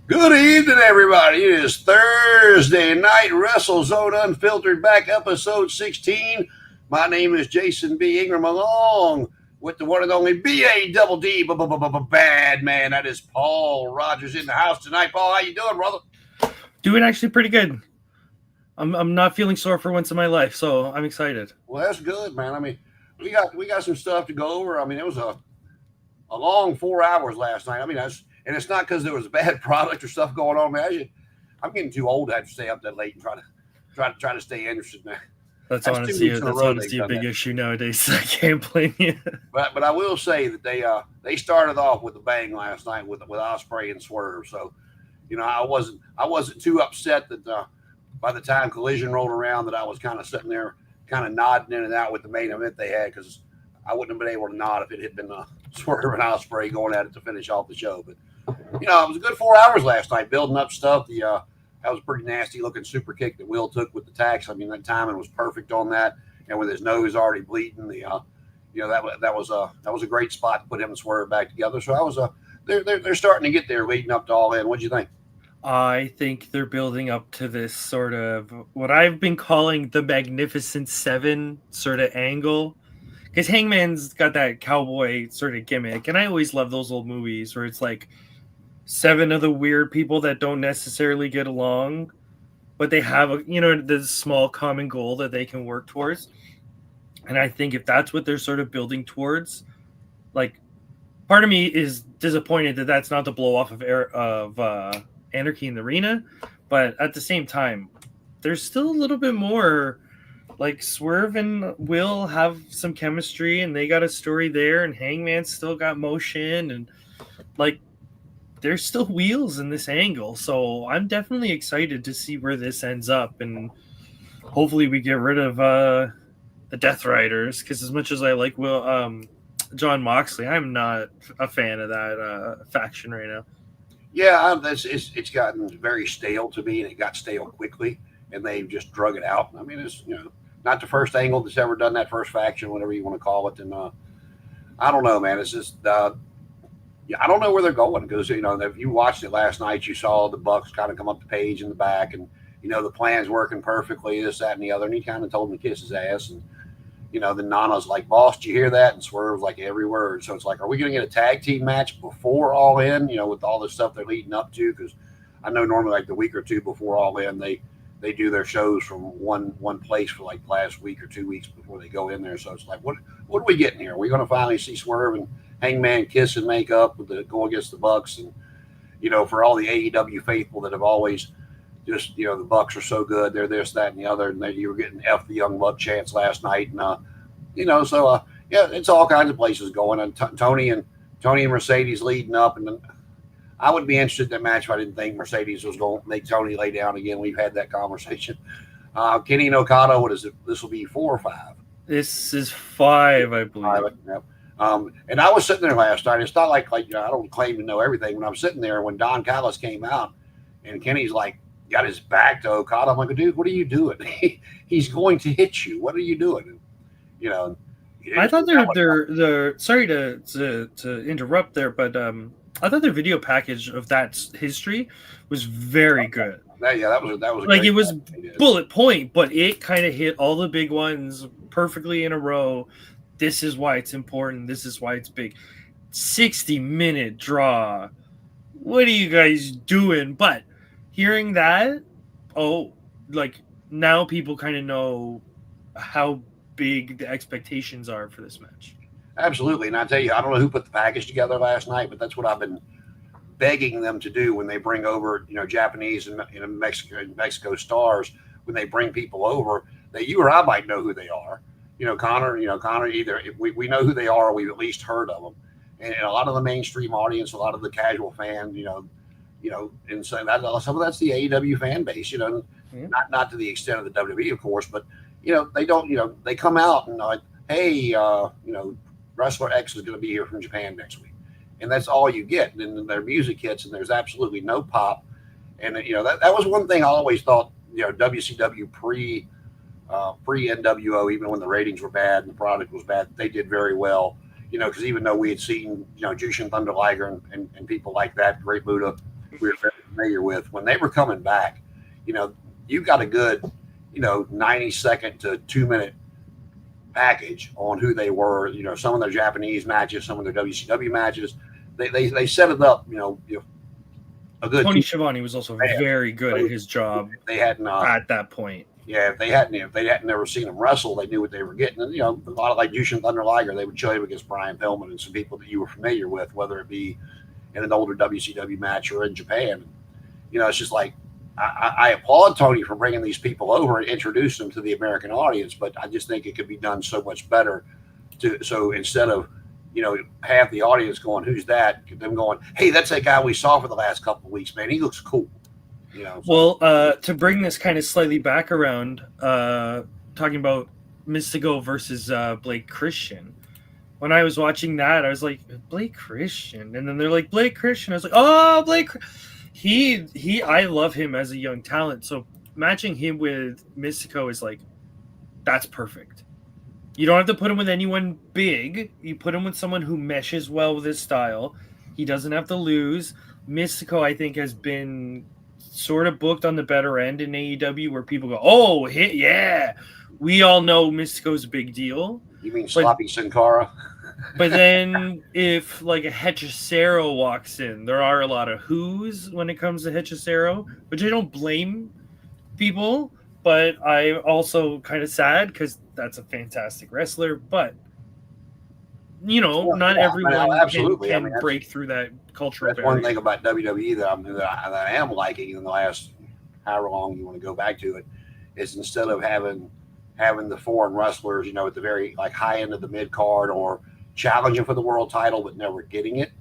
Good evening, everybody. It is Thursday night, WrestleZone Unfiltered, back episode 16. My name is Jason B. Ingram, along with the one and only B-A-double-D, bad man. That is Paul Rogers in the house tonight. Paul, how you doing, brother? Doing actually pretty good. I'm not feeling sore for once in my life, so I'm excited. Well, that's good, man. I mean, we got some stuff to go over. I mean, it was a long 4 hours last night. I mean, and it's not because there was a bad product or stuff going on, man. I'm getting too old to have to stay up that late and try to stay interested, man. That's That's two honestly weeks in a that's row they've honestly a done big that. issue nowadays. I can't blame you. But I will say that they started off with a bang last night with Osprey and Swerve. So I wasn't too upset that by the time Collision rolled around that I was kind of sitting there kind of nodding in and out with the main event they had, because I wouldn't have been able to nod if it had been Swerve and Osprey going at it to finish off the show. But it was a good 4 hours last night building up stuff. That was a pretty nasty looking super kick that Will took with the tax. I mean, that timing was perfect on that, and with his nose already bleeding, that was a great spot to put him and Swerve back together. So I was they're starting to get there leading up to All In. What do you think? I think they're building up to this sort of what I've been calling the Magnificent Seven sort of angle. Because Hangman's got that cowboy sort of gimmick, and I always love those old movies where it's like seven of the weird people that don't necessarily get along, but they have this small common goal that they can work towards. And I think if that's what they're sort of building towards, like, part of me is disappointed that that's not the blow off of Anarchy in the Arena, but at the same time, there's still a little bit more. Like, Swerve and Will have some chemistry, and they got a story there, and Hangman's still got motion, and like, there's still wheels in this angle. So I'm definitely excited to see where this ends up, and hopefully we get rid of the Death Riders, because as much as I like John Moxley, I'm not a fan of that faction right now. Yeah, it's gotten very stale to me, and it got stale quickly, and they've just drug it out. I mean, it's not the first angle that's ever done that, first faction, whatever you want to call it, and I don't know, man. It's just yeah, I don't know where they're going, because if you watched it last night, you saw the Bucks kind of come up the page in the back, and the plan's working perfectly, this, that, and the other, and he kind of told him to kiss his ass, and then Nana's like, "Boss, did you hear that?" And Swerve's like, "Every word." So it's like, are we going to get a tag team match before All In? With all the stuff they're leading up to, because I know normally like the week or two before All In, they do their shows from one place for like last week or 2 weeks before they go in there. So it's like, what are we getting here? Are we going to finally see Swerve and Hangman kiss and make up with the go against the Bucks? And for all the AEW faithful that have always just the Bucks are so good, they're this, that, and the other, and then you were getting F the Young Buck chants last night, and so yeah, it's all kinds of places going. And Tony and Mercedes leading up, and then I would be interested in that match if I didn't think Mercedes was going to make Tony lay down again. We've had that conversation. Kenny and Okada, what is it? This will be 4 or 5. This is 5, I believe. 5, yep. And I was sitting there last night. It's not like I don't claim to know everything. When I'm sitting there, when Don Callis came out, and Kenny's like got his back to Okada, I'm like, dude, what are you doing? He's going to hit you. What are you doing? And, you know, I thought they're sorry to interrupt there, but I thought their video package of that history was very good. That was a Like, great it was match they did. bullet point, but it kind of hit all the big ones perfectly in a row. This is why it's important. This is why it's big. 60-minute draw. What are you guys doing? But hearing that, like, now people kind of know how big the expectations are for this match. Absolutely. And I tell you, I don't know who put the package together last night, but that's what I've been begging them to do when they bring over, Japanese and Mexico stars. When they bring people over, that you or I might know who they are. Connor. Either if we know who they are, or we've at least heard of them. And a lot of the mainstream audience, a lot of the casual fan, and so some of that's the AEW fan base. Yeah. Not to the extent of the WWE, of course, but they don't. They come out and like, hey, wrestler X is going to be here from Japan next week, and that's all you get. And then their music hits, and there's absolutely no pop. And that was one thing I always thought. WCW pre NWO, even when the ratings were bad and the product was bad, they did very well. Because even though we had seen Jushin Thunder Liger and people like that, Great Buddha, we were very familiar with, when they were coming back, you know, you got a good, 90-second to 2-minute package on who they were. Some of their Japanese matches, some of their WCW matches, they set it up. A good Tony Schiavone was also very good at his job. They hadn't at that point. Yeah, if they hadn't never seen him wrestle, they knew what they were getting. And a lot of like Jushin Thunder Liger, they would show him against Brian Pillman and some people that you were familiar with, whether it be in an older WCW match or in Japan. It's just like I applaud Tony for bringing these people over and introducing them to the American audience, but I just think it could be done so much better. So instead of have the audience going, "Who's that?" Them going, "Hey, that's that guy we saw for the last couple of weeks, man. He looks cool." Well, to bring this kind of slightly back around, talking about Mystico versus Blake Christian. When I was watching that, I was like, Blake Christian, and then they're like, Blake Christian. I was like, oh, Blake. I love him as a young talent. So matching him with Mystico is like, that's perfect. You don't have to put him with anyone big. You put him with someone who meshes well with his style. He doesn't have to lose. Mystico, I think, has been sort of booked on the better end in AEW, where people go, "Oh, yeah, we all know Mystico's a big deal." You mean Sloppy Sin Cara? But then, if like a Hechicero walks in, there are a lot of who's when it comes to Hechicero, which I don't blame people, but I'm also kind of sad because that's a fantastic wrestler. But not everyone can break through that cultural barrier. One thing about WWE that I am liking in the last however long you want to go back to it is, instead of having the foreign wrestlers, at the very like high end of the mid card, or challenging for the world title but never getting it,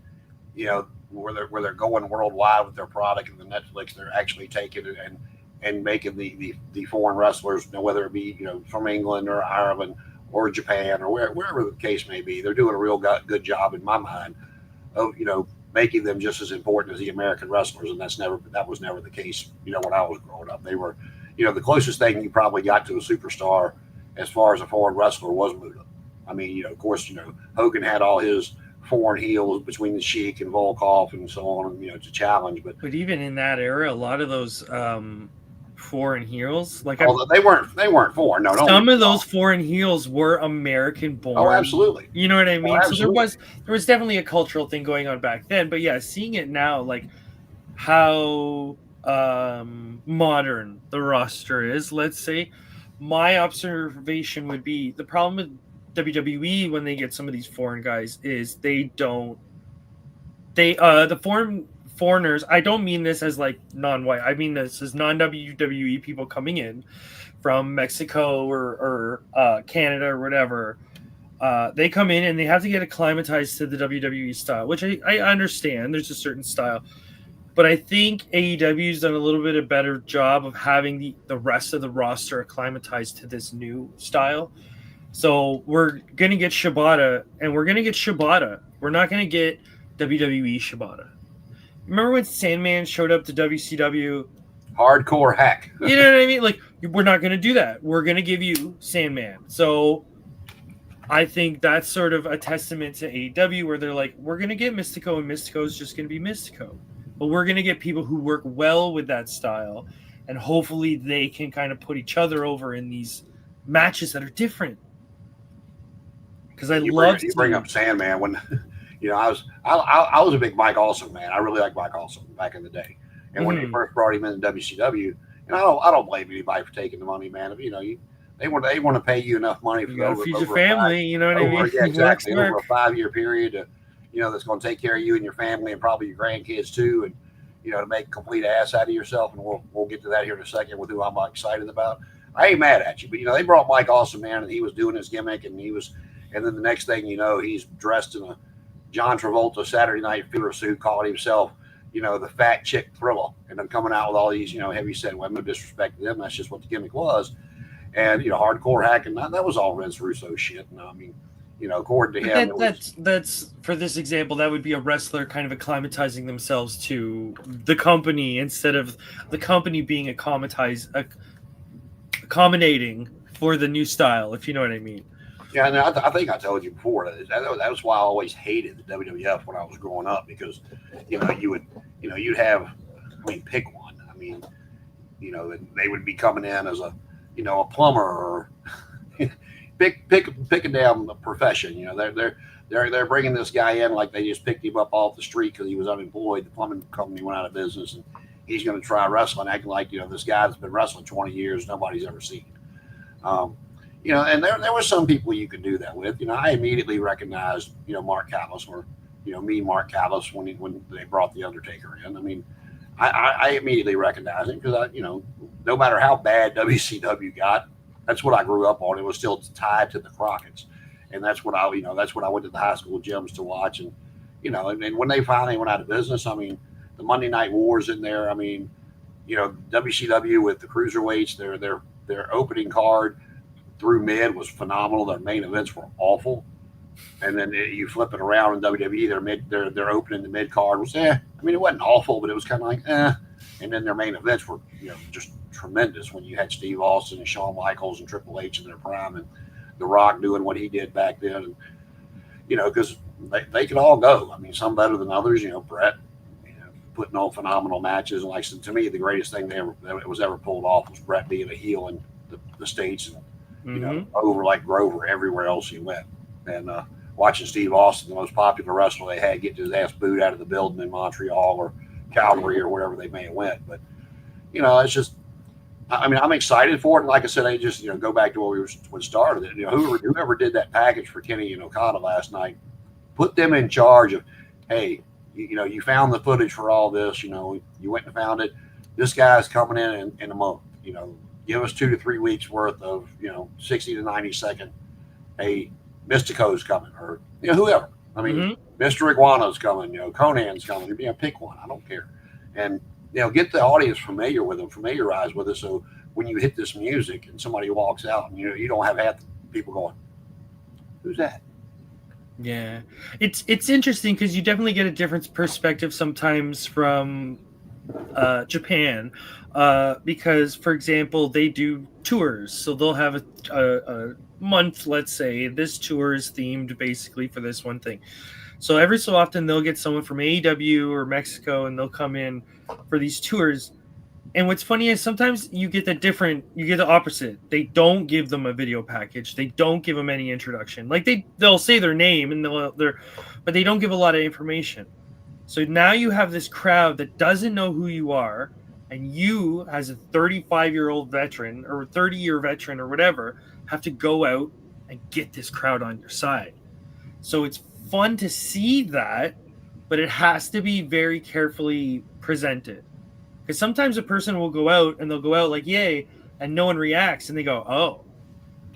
where they're going worldwide with their product, and the Netflix, they're actually taking it and making the foreign wrestlers, whether it be from England or Ireland or Japan or wherever the case may be, they're doing a real good job in my mind of making them just as important as the American wrestlers, and that was never the case. When I was growing up, they were, the closest thing you probably got to a superstar as far as a foreign wrestler was Muta. I mean, of course, Hogan had all his foreign heels between the Sheik and Volkov and so on, to challenge. But even in that era, a lot of those foreign heels, like they weren't foreign. No, some of those foreign heels were American born. Oh, absolutely. You know what I mean? So there was definitely a cultural thing going on back then. But yeah, seeing it now, like how modern the roster is, let's say, my observation would be the problem with WWE when they get some of these foreign guys is the foreigners, I don't mean this as like non-white, I mean this as non-WWE people coming in from Mexico or Canada or whatever. They come in and they have to get acclimatized to the WWE style, which I understand. There's a certain style, but I think AEW's done a little bit of better job of having the rest of the roster acclimatized to this new style. So we're going to get Shibata, and we're going to get Shibata. We're not going to get WWE Shibata. Remember when Sandman showed up to WCW? Hardcore hack. You know what I mean? Like, we're not going to do that. We're going to give you Sandman. So I think that's sort of a testament to AEW, where they're like, we're going to get Mystico, and Mystico's just going to be Mystico. But we're going to get people who work well with that style, and hopefully they can kind of put each other over in these matches that are different. Because you bring up Sandman when I was a big Mike Awesome man. I really liked Mike Awesome back in the day, and when they first brought him in WCW, and I don't blame anybody for taking the money, man. They want to pay you enough money for over your family. You know what I mean? Yeah, exactly. Over a 5-year period, that's going to take care of you and your family and probably your grandkids too, and to make a complete ass out of yourself. And we'll get to that here in a second with who I'm excited about. I ain't mad at you, but they brought Mike Awesome, man, and he was doing his gimmick, and then the next thing he's dressed in a John Travolta Saturday Night Fever suit, calling himself, the fat chick Thriller, and then coming out with all these, heavy set women. No disrespect to them, that's just what the gimmick was. And hardcore hacking, that was all Vince Russo shit. And I mean, according to him, that's for this example, that would be a wrestler kind of acclimatizing themselves to the company instead of the company being accommodating for the new style, if you know what I mean. Yeah, and I think I told you before that was why I always hated the WWF when I was growing up because, you'd have, I mean, pick one. I mean, they would be coming in as a plumber or pick a damn profession. They're bringing this guy in like they just picked him up off the street because he was unemployed. The plumbing company went out of business, and he's going to try wrestling, acting like this guy that's been wrestling 20 years, nobody's ever seen. Um, and there were some people you could do that with. I immediately recognized Mark Callis or me Mark Callis when they brought the Undertaker in. I mean, I immediately recognized him because no matter how bad WCW got, that's what I grew up on. It was still tied to the Crockett's, and that's what I went to the high school gyms to watch. And and when they finally went out of business, I mean, the Monday Night Wars in there. I mean, WCW with the cruiserweights, their opening card through mid was phenomenal. Their main events were awful, and then you flip it around in WWE, their opening the mid card was I mean, it wasn't awful, but it was kind of like and then their main events were just tremendous when you had Steve Austin and Shawn Michaels and Triple H in their prime and The Rock doing what he did back then, and because they could all go. I mean, some better than others. Brett, putting on phenomenal matches, and like to me, the greatest thing that was ever pulled off was Brett being a heel in the States and over like Grover everywhere else he went, and watching Steve Austin, the most popular wrestler they had, get his ass booed out of the building in Montreal or Calgary or wherever they may have went. But it's just, I mean, I'm excited for it. And like I said, I just go back to what we started. Whoever did that package for Kenny and Okada last night, put them in charge of, hey, you found the footage for all this. You went and found it. This guy's coming in a month. Give us 2 to 3 weeks worth of 60 to 90-second. Hey, Mystico's coming, or whoever. I mean, Mr. Iguana's coming. Conan's coming. Pick one. I don't care. And get the audience familiar with them, familiarize with it. So when you hit this music and somebody walks out, and you don't have half the people going, "Who's that?" Yeah, it's interesting because you definitely get a different perspective sometimes from Japan, because, for example, they do tours, so they'll have a month. Let's say this tour is themed basically for this one thing. So every so often they'll get someone from AEW or Mexico, and they'll come in for these tours. And what's funny is sometimes you get the opposite. They don't give them a video package. They don't give them any introduction. Like they'll say their name and but they don't give a lot of information. So now you have this crowd that doesn't know who you are, and you, as a 35-year-old veteran or 30-year veteran or whatever, have to go out and get this crowd on your side. So it's fun to see that, but it has to be very carefully presented. Because sometimes a person will go out and they'll go out like, yay, and no one reacts, and they go, oh,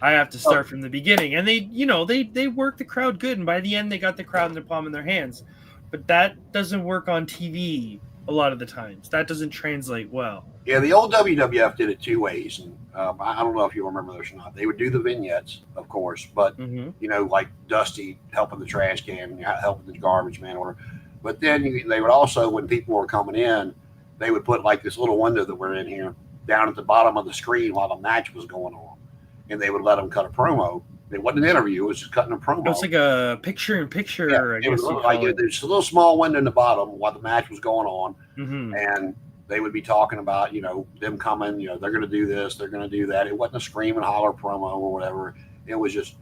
I have to start from the beginning. And they work the crowd good, and by the end they got the crowd in their palm in their hands. But that doesn't work on TV a lot of the times. That doesn't translate well. Yeah, the old WWF did it 2 ways, and I don't know if you remember those or not. They would do the vignettes, of course, but like Dusty helping the trash can, helping the garbage man, or. But then they would also, when people were coming in, they would put like this little window that we're in here down at the bottom of the screen while the match was going on, and they would let them cut a promo. It wasn't an interview; it was just cutting a promo. It was like a picture-in-picture. Yeah, it was like there's a little small window in the bottom while the match was going on, and they would be talking about them coming. They're going to do this, they're going to do that. It wasn't a scream and holler promo or whatever. It was just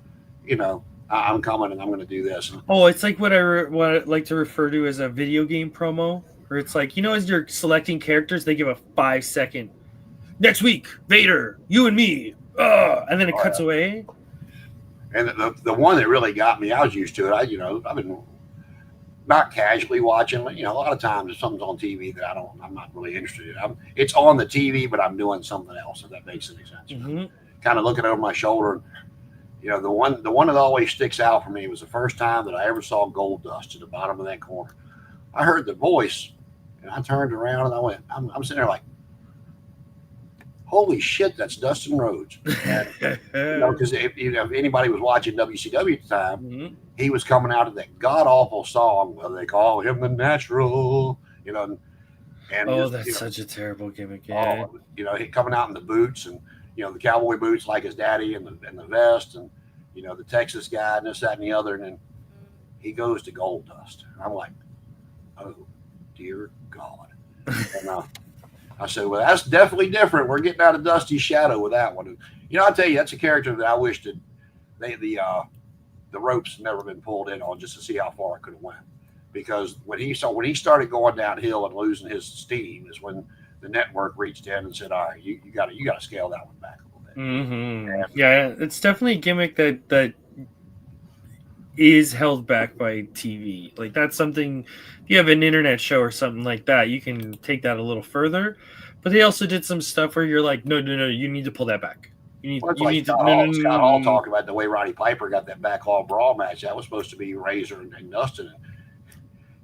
I'm coming and I'm going to do this. Oh, it's like what I like to refer to as a video game promo, where it's like as you're selecting characters, they give a 5-second. Next week, Vader, you and me, and then it cuts away. And the one that really got me, I was used to it. I've been not casually watching. A lot of times if something's on TV that I'm not really interested in. It's on the TV, but I'm doing something else. If that makes any sense. Kind of looking over my shoulder. The one that always sticks out for me was the first time that I ever saw Goldust at the bottom of that corner. I heard the voice, and I turned around and I went. I'm sitting there like, holy shit, that's Dustin Rhodes. Because if anybody was watching WCW at the time, he was coming out of that god awful song. Well, they call him the Natural. And that's such a terrible gimmick. Yeah. He coming out in the boots and the cowboy boots like his daddy and the vest, and the Texas guy and this, that, and the other, and then he goes to Gold Dust. And I'm like, oh, dear God. And I said, well, that's definitely different. We're getting out of Dusty's shadow with that one. I'll tell you, that's a character that I wish that the ropes had never been pulled in on just to see how far it could have went. Because when he started going downhill and losing his steam is when the network reached in and said, all right, you got to scale that one back a little bit. Mm-hmm. Yeah, it's definitely a gimmick that is held back by TV. Like that's something, if you have an internet show or something like that, you can take that a little further. But they also did some stuff where you're like, no, you need to pull that back. You need Scott to Scott Hall talked about the way Roddy Piper got that backlaw brawl match. That was supposed to be Razor and Dustin.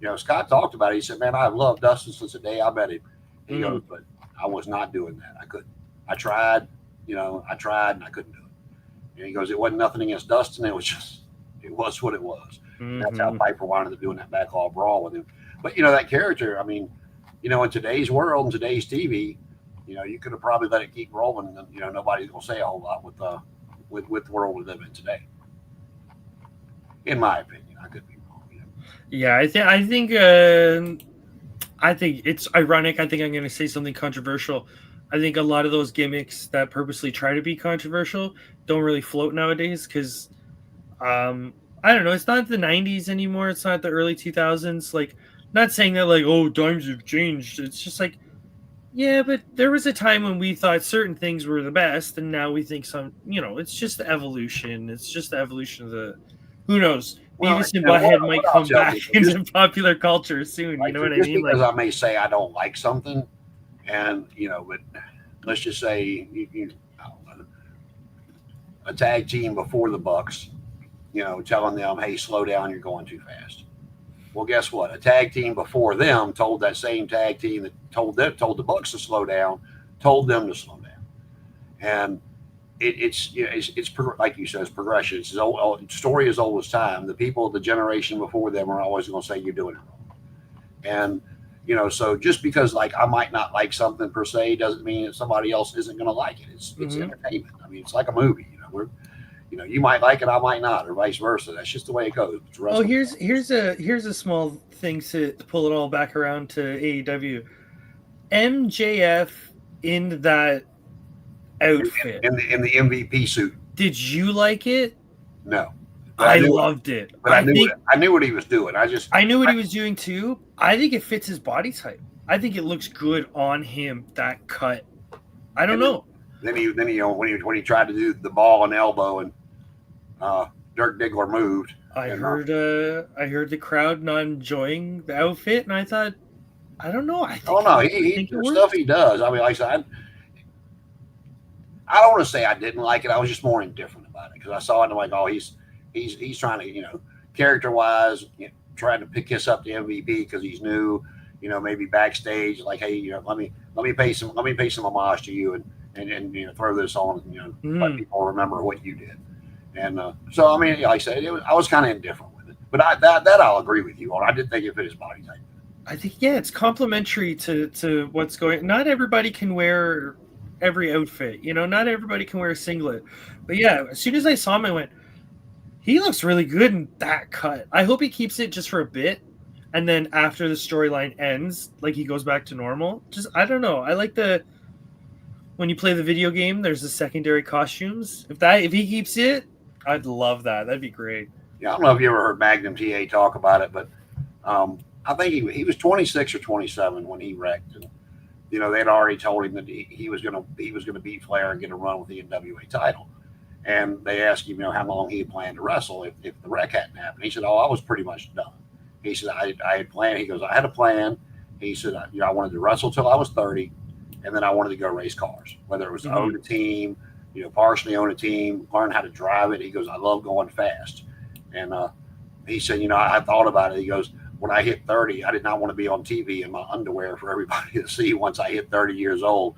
And, Scott talked about it. He said, man, I've loved Dustin since the day I met him. He goes, but I was not doing that. I couldn't. I tried and I couldn't do it. And he goes, it wasn't nothing against Dustin. It was what it was. Mm-hmm. That's how Piper wanted to do that backlaw brawl with him. But, that character, I mean, in today's world and today's TV, you could have probably let it keep rolling, and nobody's gonna say a whole lot with the world we live in today. In my opinion, I could be wrong. Yeah, I think it's ironic. I think I'm going to say something controversial. I think a lot of those gimmicks that purposely try to be controversial don't really float nowadays because, I don't know. It's not the '90s anymore. It's not the early 2000s. Like, not saying that like, oh, times have changed. It's just like. Yeah, but there was a time when we thought certain things were the best, and now we think some. It's just the evolution. It's just the evolution of the. Who knows? Beavis and Butthead might come back into popular culture soon. You know what I mean? Because I may say I don't like something, and but let's just say I don't know, a tag team before the Bucks, telling them, "Hey, slow down, you're going too fast." Well, guess what? A tag team before them told that same tag team that told the Bucks to slow down, told them to slow down, and it's like you said, it's progression. It's old, story as old as time. The people of the generation before them are always going to say you're doing it wrong, and so just because like I might not like something per se doesn't mean that somebody else isn't going to like it. It's entertainment. I mean, it's like a movie. You might like it, I might not, or vice versa. That's just the way it goes. Oh, here's a small thing to pull it all back around to AEW. MJF in that outfit, in the MVP suit. Did you like it? No, I loved it. But I knew what he was doing. I knew what he was doing too. I think it fits his body type. I think it looks good on him. That cut. I don't know. Then he when he tried to do the ball and elbow and Dirk Diggler moved. I heard the crowd not enjoying the outfit, and I thought, I don't know. I think the stuff he does. I mean, like I said, I don't want to say I didn't like it. I was just more indifferent about it because I saw it and I'm like, oh, he's trying to character wise trying to kiss up the MVP because he's new. Maybe backstage like, hey, let me pay some homage to you and throw this on let people remember what you did. And so I mean, like I said, I was kind of indifferent with it, but that I'll agree with you on. I didn't think it fit his body type. I think it's complementary to what's going. Not everybody can wear every outfit, Not everybody can wear a singlet, but yeah. As soon as I saw him, I went, he looks really good in that cut. I hope he keeps it just for a bit, and then after the storyline ends, like he goes back to normal. Just I don't know. I like when you play the video game, there's the secondary costumes. If he keeps it, I'd love that. That'd be great. Yeah, I don't know if you ever heard Magnum TA talk about it, but I think he was 26 or 27 when he wrecked, and they'd already told him that he was gonna beat Flair and get a run with the NWA title. And they asked him, how long he had planned to wrestle if the wreck hadn't happened. He said, "Oh, I was pretty much done." He said, "I had planned." He goes, "I had a plan." He said, "I wanted to wrestle till I was 30, and then I wanted to go race cars, whether it was to own a team, partially own a team, learn how to drive it." He goes, "I love going fast." And he said, I thought about it. He goes, "When I hit 30, I did not want to be on TV in my underwear for everybody to see once I hit 30 years old."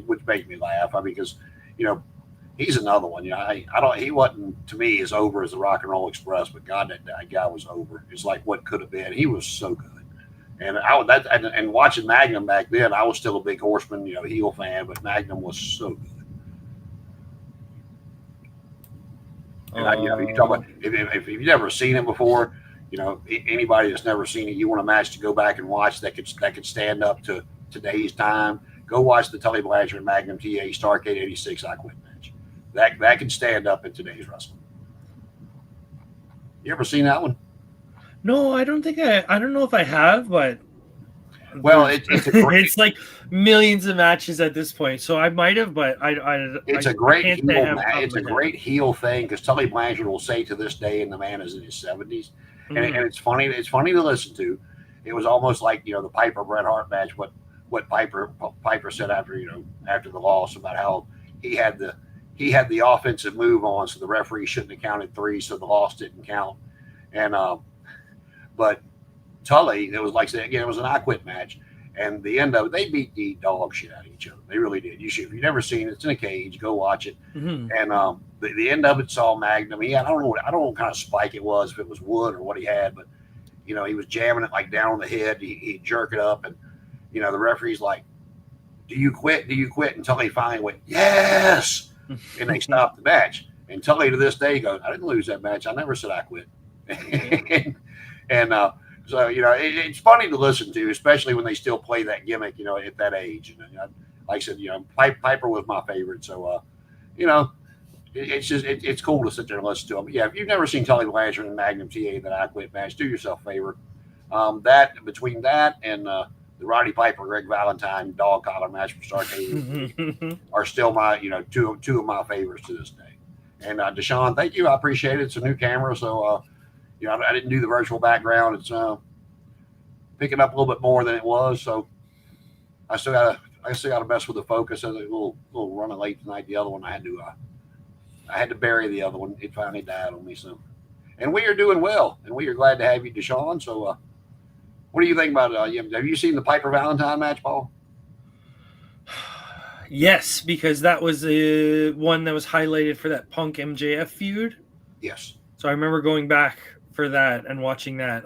Which made me laugh. I mean, because, he's another one. He wasn't, to me, as over as the Rock and Roll Express, but God, that guy was over. It's like what could have been. He was so good. And and watching Magnum back then, I was still a big Horseman, heel fan, but Magnum was so good. And you talk about if you've never seen it before, anybody that's never seen it, you want a match to go back and watch that could stand up to today's time. Go watch the Tully Blanchard Magnum TA Starrcade '86 I Quit match. That can stand up in today's wrestling. You ever seen that one? No, I don't think I don't know if I have, but well, it's like millions of matches at this point, so I might have, but it's a great heel. It's a great heel thing because Tully Blanchard will say to this day, and the man is in his 70s, and it's funny. It's funny to listen to. It was almost like the Piper Bret Hart match. What Piper said after the loss about how he had the offensive move on, so the referee shouldn't have counted 3, so the loss didn't count. And but Tully, it was like again, it was an I Quit match, and the end of it, they beat the dog shit out of each other. They really did. If you've never seen it, it's in a cage. Go watch it. And the end of it saw Magnum. I don't know what kind of spike it was, if it was wood or what he had, but he was jamming it like down on the head. He'd jerk it up, and the referee's like, "Do you quit? Do you quit?" And Tully finally went, "Yes," and they stopped the match. And Tully to this day goes, "I didn't lose that match. I never said I quit." So it's funny to listen to, especially when they still play that gimmick, at that age. And like I said, Piper was my favorite. So it's just it's cool to sit there and listen to them. Yeah, if you've never seen Tully Blanchard and Magnum TA that I Quit match, do yourself a favor. Between that and the Roddy Piper Greg Valentine dog collar match from Starrcade are still my two of my favorites to this day. And Deshaun, thank you, I appreciate it. It's a new camera, so I didn't do the virtual background. It's picking up a little bit more than it was, so I still gotta mess with the focus. I was a little running late tonight. The other one I had to bury the other one. It finally died on me. So, and we are doing well, and we are glad to have you, Deshaun. So, what do you think about it? Have you seen the Piper Valentine match, Paul? Yes, because that was the one that was highlighted for that Punk MJF feud. Yes. So I remember going back for that and watching that.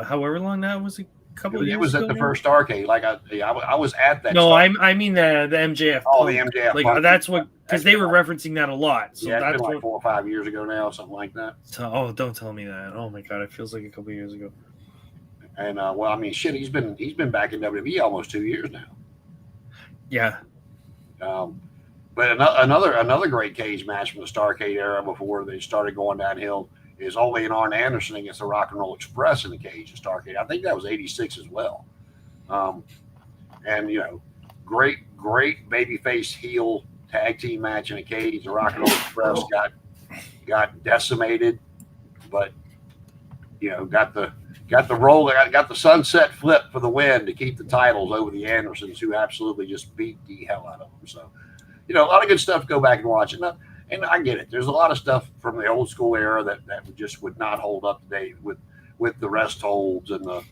However long that was, a couple of years ago. It was at the first Starrcade. Like I was at that. No, I mean the MJF. Oh, Punk. The MJF. Like Punk. That's what, because they were referencing that a lot. So yeah, that's been like 4 or 5 years ago now, something like that. So, don't tell me that. Oh my God, it feels like a couple of years ago. And well, I mean, shit, he's been back in WWE almost 2 years now. Yeah. But another great cage match from the Starrcade era before they started going downhill is Ole and Arn Anderson against the Rock and Roll Express in the cage at Starrcade. I think that was '86 as well. And great babyface heel tag team match in a cage. The Rock and Roll Express got decimated, but got the roll. Got the sunset flip for the win to keep the titles over the Andersons, who absolutely just beat the hell out of them. So, a lot of good stuff to go back and watch. And I get it. There's a lot of stuff from the old school era that just would not hold up today with the rest holds and the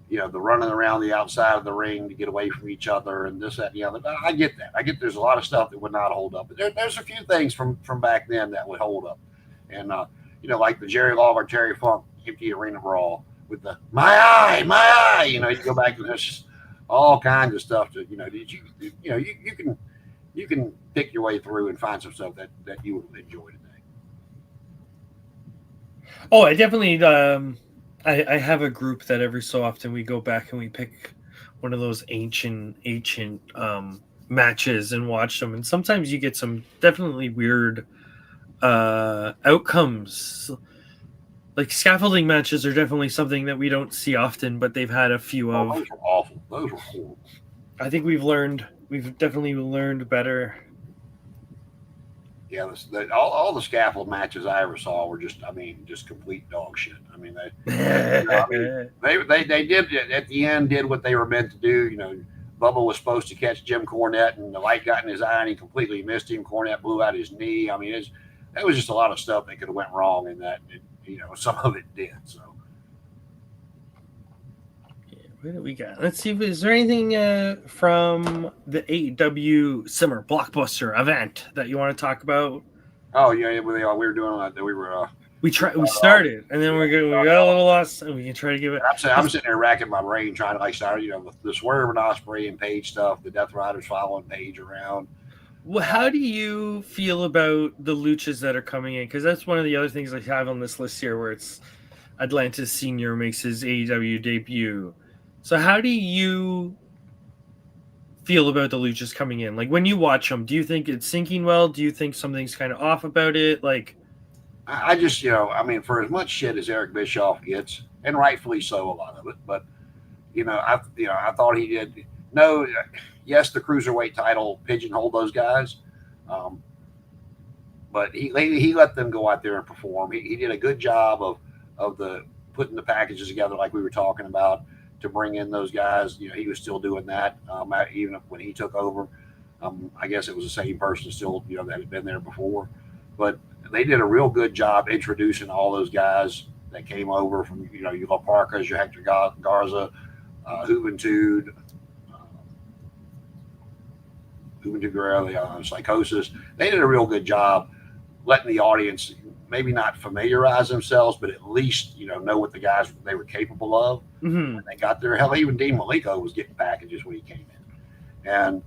running around the outside of the ring to get away from each other and this, that, and the other. I get that. I get there's a lot of stuff that would not hold up. But there's a few things from back then that would hold up. And, like the Jerry Lawler, Terry Funk, empty arena brawl with the my eye, you go back and there's just all kinds of stuff to, you can pick your way through and find some stuff that you will enjoy today. Oh, I definitely, I have a group that every so often we go back and we pick one of those ancient matches and watch them. And sometimes you get some definitely weird outcomes. Like scaffolding matches are definitely something that we don't see often, but they've had a few of. Those were awful. Those were horrible. I think we've definitely learned better. Yeah, all the scaffold matches I ever saw were just complete dog shit. I mean, they did at the end did what they were meant to do. Bubba was supposed to catch Jim Cornette, and the light got in his eye, and he completely missed him. Cornette blew out his knee. I mean, that was just a lot of stuff that could have went wrong in that. Some of it did. So, what do we got? Let's see. Is there anything from the AEW Summer Blockbuster event that you want to talk about? Oh yeah, we were doing that. We started, and then we got a little lost, and we can try to give it. I'm sitting there racking my brain trying to start. The Swerve and Ospreay and Page stuff. The Death Riders following Page around. Well, how do you feel about the luchas that are coming in? Because that's one of the other things I have on this list here, where it's Atlantis Senior makes his AEW debut. So how do you feel about the luchas coming in? Like when you watch them, do you think it's sinking well? Do you think something's kind of off about it? Like, I just, I mean, for as much shit as Eric Bischoff gets, and rightfully so, a lot of it, but I thought he did. No, yes, the cruiserweight title pigeonholed those guys, um, but he let them go out there and perform. He did a good job of the putting the packages together, like we were talking about, to bring in those guys. He was still doing that even when he took over. I guess it was the same person still, that had been there before, but they did a real good job introducing all those guys that came over from, your La Parkas, your Hector Garza, Juventud, Juventud Guerrero, Psychosis. They did a real good job letting the audience maybe not familiarize themselves, but at least, know what the guys they were capable of when they got there. Hell, even Dean Malenko was getting packages when he came in. And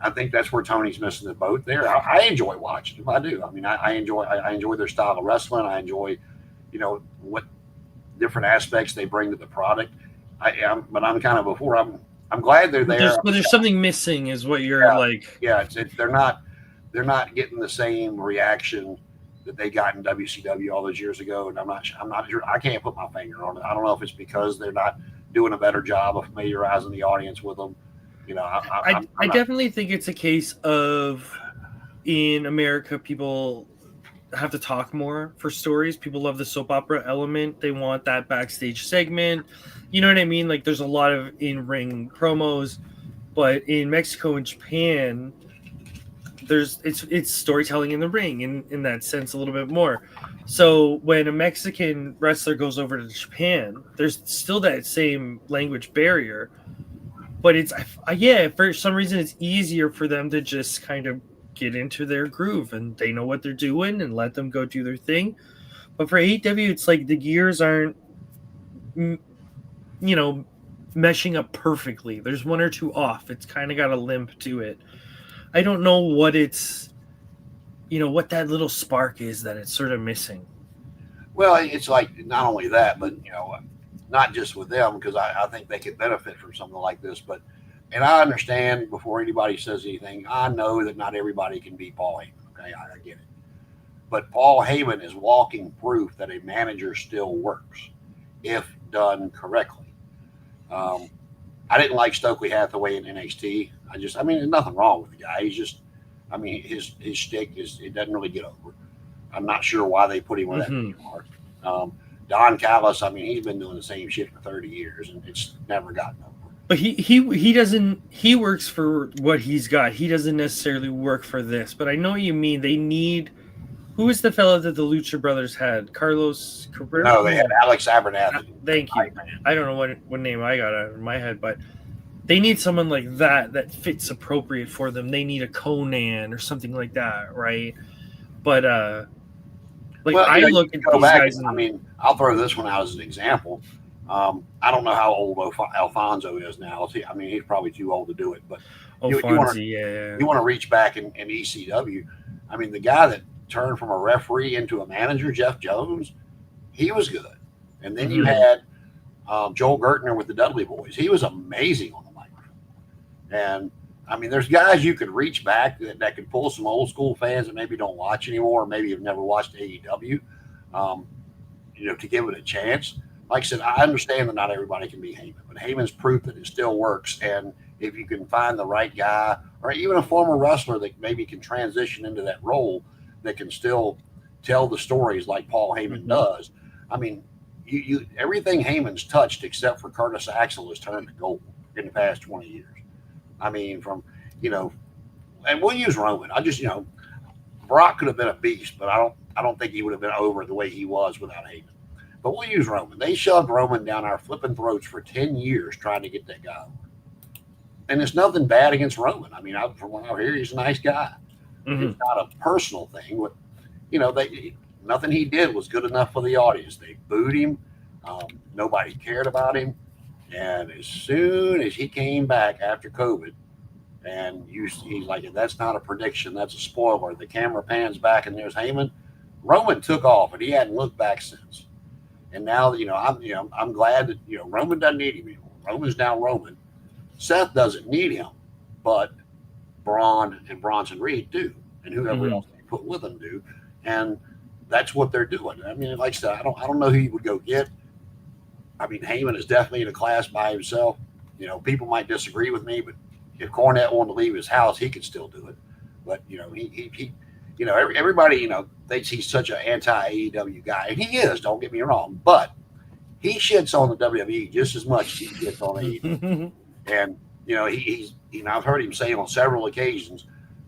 I think that's where Tony's missing the boat there. I enjoy watching them. I do. I mean, I enjoy their style of wrestling. I enjoy, what different aspects they bring to the product. But I'm kind of before. I'm glad they're there. But there's something missing, is what you're like. Yeah, they're not getting the same reaction that they got in WCW all those years ago, and I'm not sure. I can't put my finger on it. I don't know if it's because they're not doing a better job of familiarizing the audience with them. I definitely think it's a case of, in America, people have to talk more for stories. People love the soap opera element. They want that backstage segment. You know what I mean? Like, there's a lot of in-ring promos, but in Mexico and Japan, it's storytelling in the ring in that sense a little bit more. So when a Mexican wrestler goes over to Japan, there's still that same language barrier, but it's for some reason it's easier for them to just kind of get into their groove, and they know what they're doing and let them go do their thing. But for AEW, it's like the gears aren't meshing up perfectly. There's one or two off. It's kind of got a limp to it. I don't know what it's, what that little spark is that it's sort of missing. Well, it's like not only that, but not just with them, because I think they could benefit from something like this. But, and I understand, before anybody says anything, I know that not everybody can be Paul Heyman. Okay, I get it. But Paul Heyman is walking proof that a manager still works if done correctly. I didn't like Stokely Hathaway in NXT. There's nothing wrong with the guy. He's just, his shtick it doesn't really get over. I'm not sure why they put him with that anymore. Don Callis, he's been doing the same shit for 30 years, and it's never gotten over. But he doesn't. He works for what he's got. He doesn't necessarily work for this. But I know what you mean. They need. Who is the fellow that the Lucha Brothers had? Carlos Cabrera? No, they had Alex Abernathy. Thank you. I don't know what name I got out of my head, but they need someone like that fits appropriate for them. They need a Conan or something like that, right? But I look at these guys. I'll throw this one out as an example. I don't know how old Alfonso is now. He's probably too old to do it. But you want to reach back in ECW. The guy that turned from a referee into a manager, Jeff Jones, he was good. And then you had Joel Gertner with the Dudley Boys. He was amazing on the microphone. And there's guys you could reach back that could pull some old school fans that maybe don't watch anymore, or maybe have never watched AEW, to give it a chance. Like I said, I understand that not everybody can be Heyman, but Heyman's proof that it still works. And if you can find the right guy, or even a former wrestler that maybe can transition into that role, that can still tell the stories like Paul Heyman does. You everything Heyman's touched except for Curtis Axel has turned to gold in the past 20 years. And we'll use Roman. Brock could have been a beast, but I don't think he would have been over the way he was without Heyman. But we'll use Roman. They shoved Roman down our flipping throats for 10 years trying to get that guy over. And it's nothing bad against Roman. From what I hear, he's a nice guy. It's not a personal thing, but nothing he did was good enough for the audience. They booed him. Nobody cared about him. And as soon as he came back after COVID, And he's like, that's not a prediction. That's a spoiler. The camera pans back and there's Heyman. Roman took off and he hadn't looked back since. And now, I'm glad that, Roman doesn't need him anymore. Roman's now Roman. Seth doesn't need him, but Braun and Bronson Reed do. And whoever else they put with them do. And that's what they're doing. I mean, like I said, I don't know who you would go get. I mean, Heyman is definitely in a class by himself. People might disagree with me, but if Cornette wanted to leave his house, he could still do it. But everybody thinks he's such an anti-AEW guy, and he is. Don't get me wrong, but he shits on the WWE just as much as he shits on AEW. And he's I've heard him say on several occasions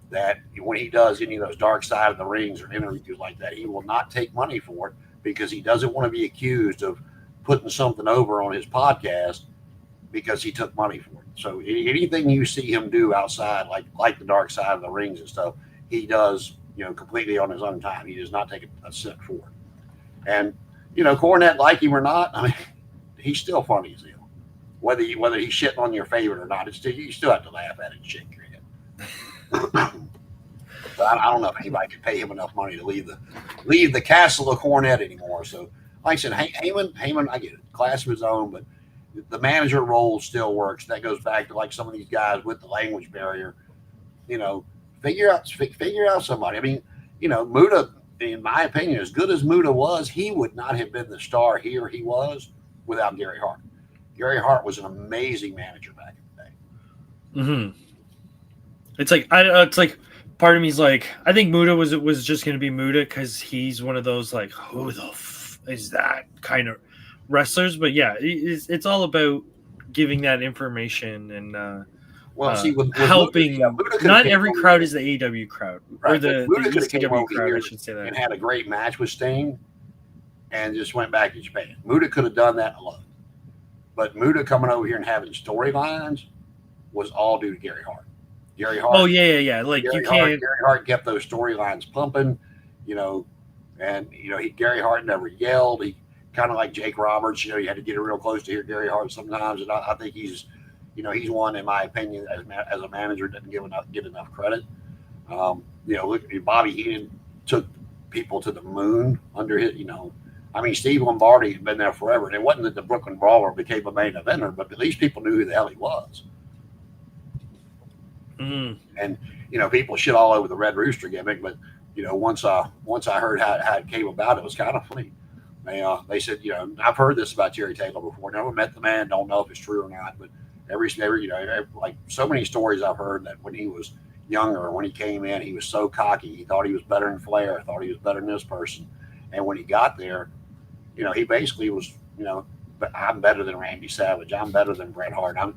that when he does any of those dark side of the rings or interviews like that, he will not take money for it because he doesn't want to be accused of putting something over on his podcast because he took money for it. So anything you see him do outside, like the dark side of the rings and stuff, he does, completely on his own time. He does not take a cent for it. And, Cornette, like him or not, I mean, he's still funny as hell. Whether he's shitting on your favorite or not, you still have to laugh at it and shake your head. But I don't know if anybody could pay him enough money to leave the castle of Cornette anymore. So, like I said, Heyman, I get it, class of his own, but the manager role still works. That goes back to like some of these guys with the language barrier. Figure out somebody. I mean, Muta, in my opinion, as good as Muta was, he would not have been the star here he was without Gary Hart. Gary Hart was an amazing manager back in the day. Mm-hmm. It's like part of me's like, I think Muta was just going to be Muta because he's one of those like, who the is that kind of wrestlers? But yeah, it's all about giving that information and with helping. Muta, not every crowd is the AEW crowd, right, or the ECW crowd, I should say that. And had a great match with Sting and just went back to Japan. Muta could have done that alone. But Muta coming over here and having storylines was all due to Gary Hart. Gary Hart. Oh yeah. Like Gary Hart kept those storylines pumping, Gary Hart never yelled. He kind of like Jake Roberts, you had to get it real close to hear Gary Hart sometimes. And I think he's one, in my opinion, as a manager, doesn't get enough credit. Look, Bobby Heenan took people to the moon under his, I mean, Steve Lombardi had been there forever. And it wasn't that the Brooklyn Brawler became a main eventer, but at least people knew who the hell he was. And, people shit all over the Red Rooster gimmick, but, once I heard how it came about, it was kind of funny. They said, I've heard this about Jerry Taylor before. Never met the man, don't know if it's true or not, but every like so many stories I've heard that when he was younger, when he came in, he was so cocky. He thought he was better than Flair, thought he was better than this person. And when he got there, he basically was, I'm better than Randy Savage. I'm better than Bret Hart. And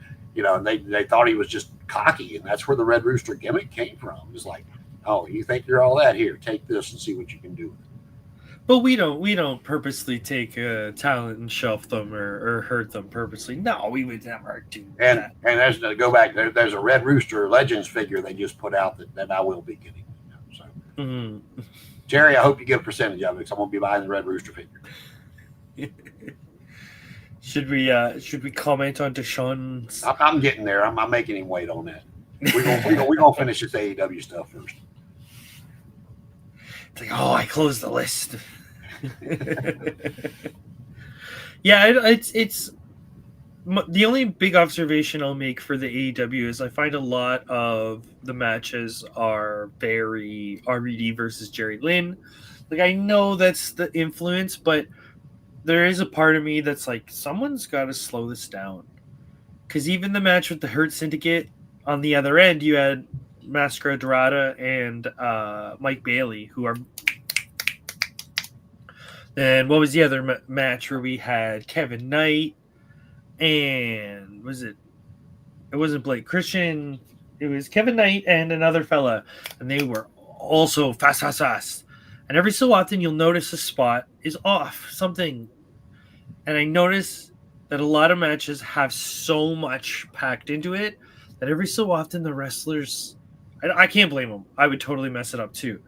they thought he was just cocky. And that's where the Red Rooster gimmick came from. It's like, oh, you think you're all that? Here, take this and see what you can do with it. But we don't purposely take talent and shelf them or hurt them purposely. No, we would never do that. And there's to go back. There's a Red Rooster Legends figure they just put out that I will be getting. So, Jerry, I hope you get a percentage of it because I'm going to be buying the Red Rooster figure. Should we comment on Deshaun's? I'm getting there. I'm making him wait on that. We're gonna finish this AEW stuff first. It's like, I closed the list. Yeah, it's the only big observation I'll make for the AEW is I find a lot of the matches are very RVD versus Jerry Lynn. Like, I know that's the influence, but there is a part of me that's like, someone's got to slow this down. Because even the match with the Hurt Syndicate, on the other end, you had Mascara Dorada and Mike Bailey, who are... And what was the other match where we had Kevin Knight and... It wasn't Blake Christian. It was Kevin Knight and another fella. And they were also fast. And every so often, you'll notice a spot is off. Something. And I notice that a lot of matches have so much packed into it that every so often the wrestlers... I can't blame them. I would totally mess it up too.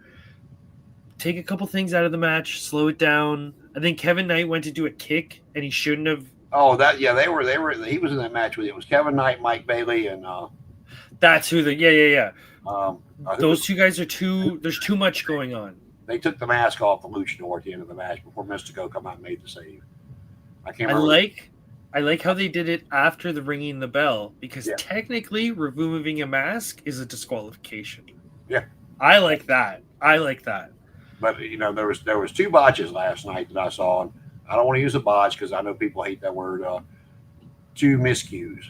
Take a couple things out of the match, slow it down. I think Kevin Knight went to do a kick, and he shouldn't have. Oh, they were. He was in that match with it. It was Kevin Knight, Mike Bailey, and That's who the yeah. Those Was, two guys are too. There's too much going on. they took the mask off the luchador at the end of the match before Mystico come out and made the save. I can't I remember. like how they did it after the ringing the bell because Yeah. technically removing a mask is a disqualification. Yeah. I like that. But there was two botches last night that I saw, and I don't want to use a botch because I know people hate that word. Two miscues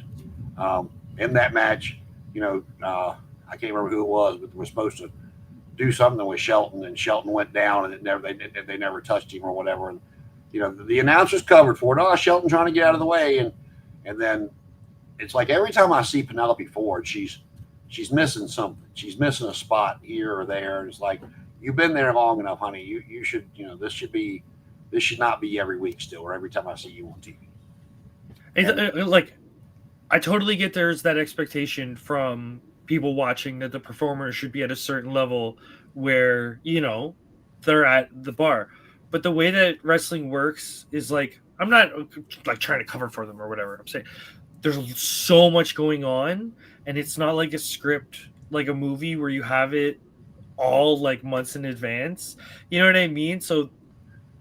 in that match. I can't remember who it was, but they were supposed to do something with Shelton, and Shelton went down, and they never touched him or whatever. And the announcers covered for it. Oh, Shelton trying to get out of the way, and then it's like every time I see Penelope Ford, she's missing something. She's missing a spot here or there. And it's like, you've been there long enough, honey. You should, this should not be every week still, or every time I see you on TV. Like, I totally get there's that expectation from people watching that the performers should be at a certain level where they're at the bar. But the way that wrestling works is like, I'm not like trying to cover for them or whatever. I'm saying there's so much going on, and it's not like a script, like a movie where you have it all like months in advance. You know what I mean? So,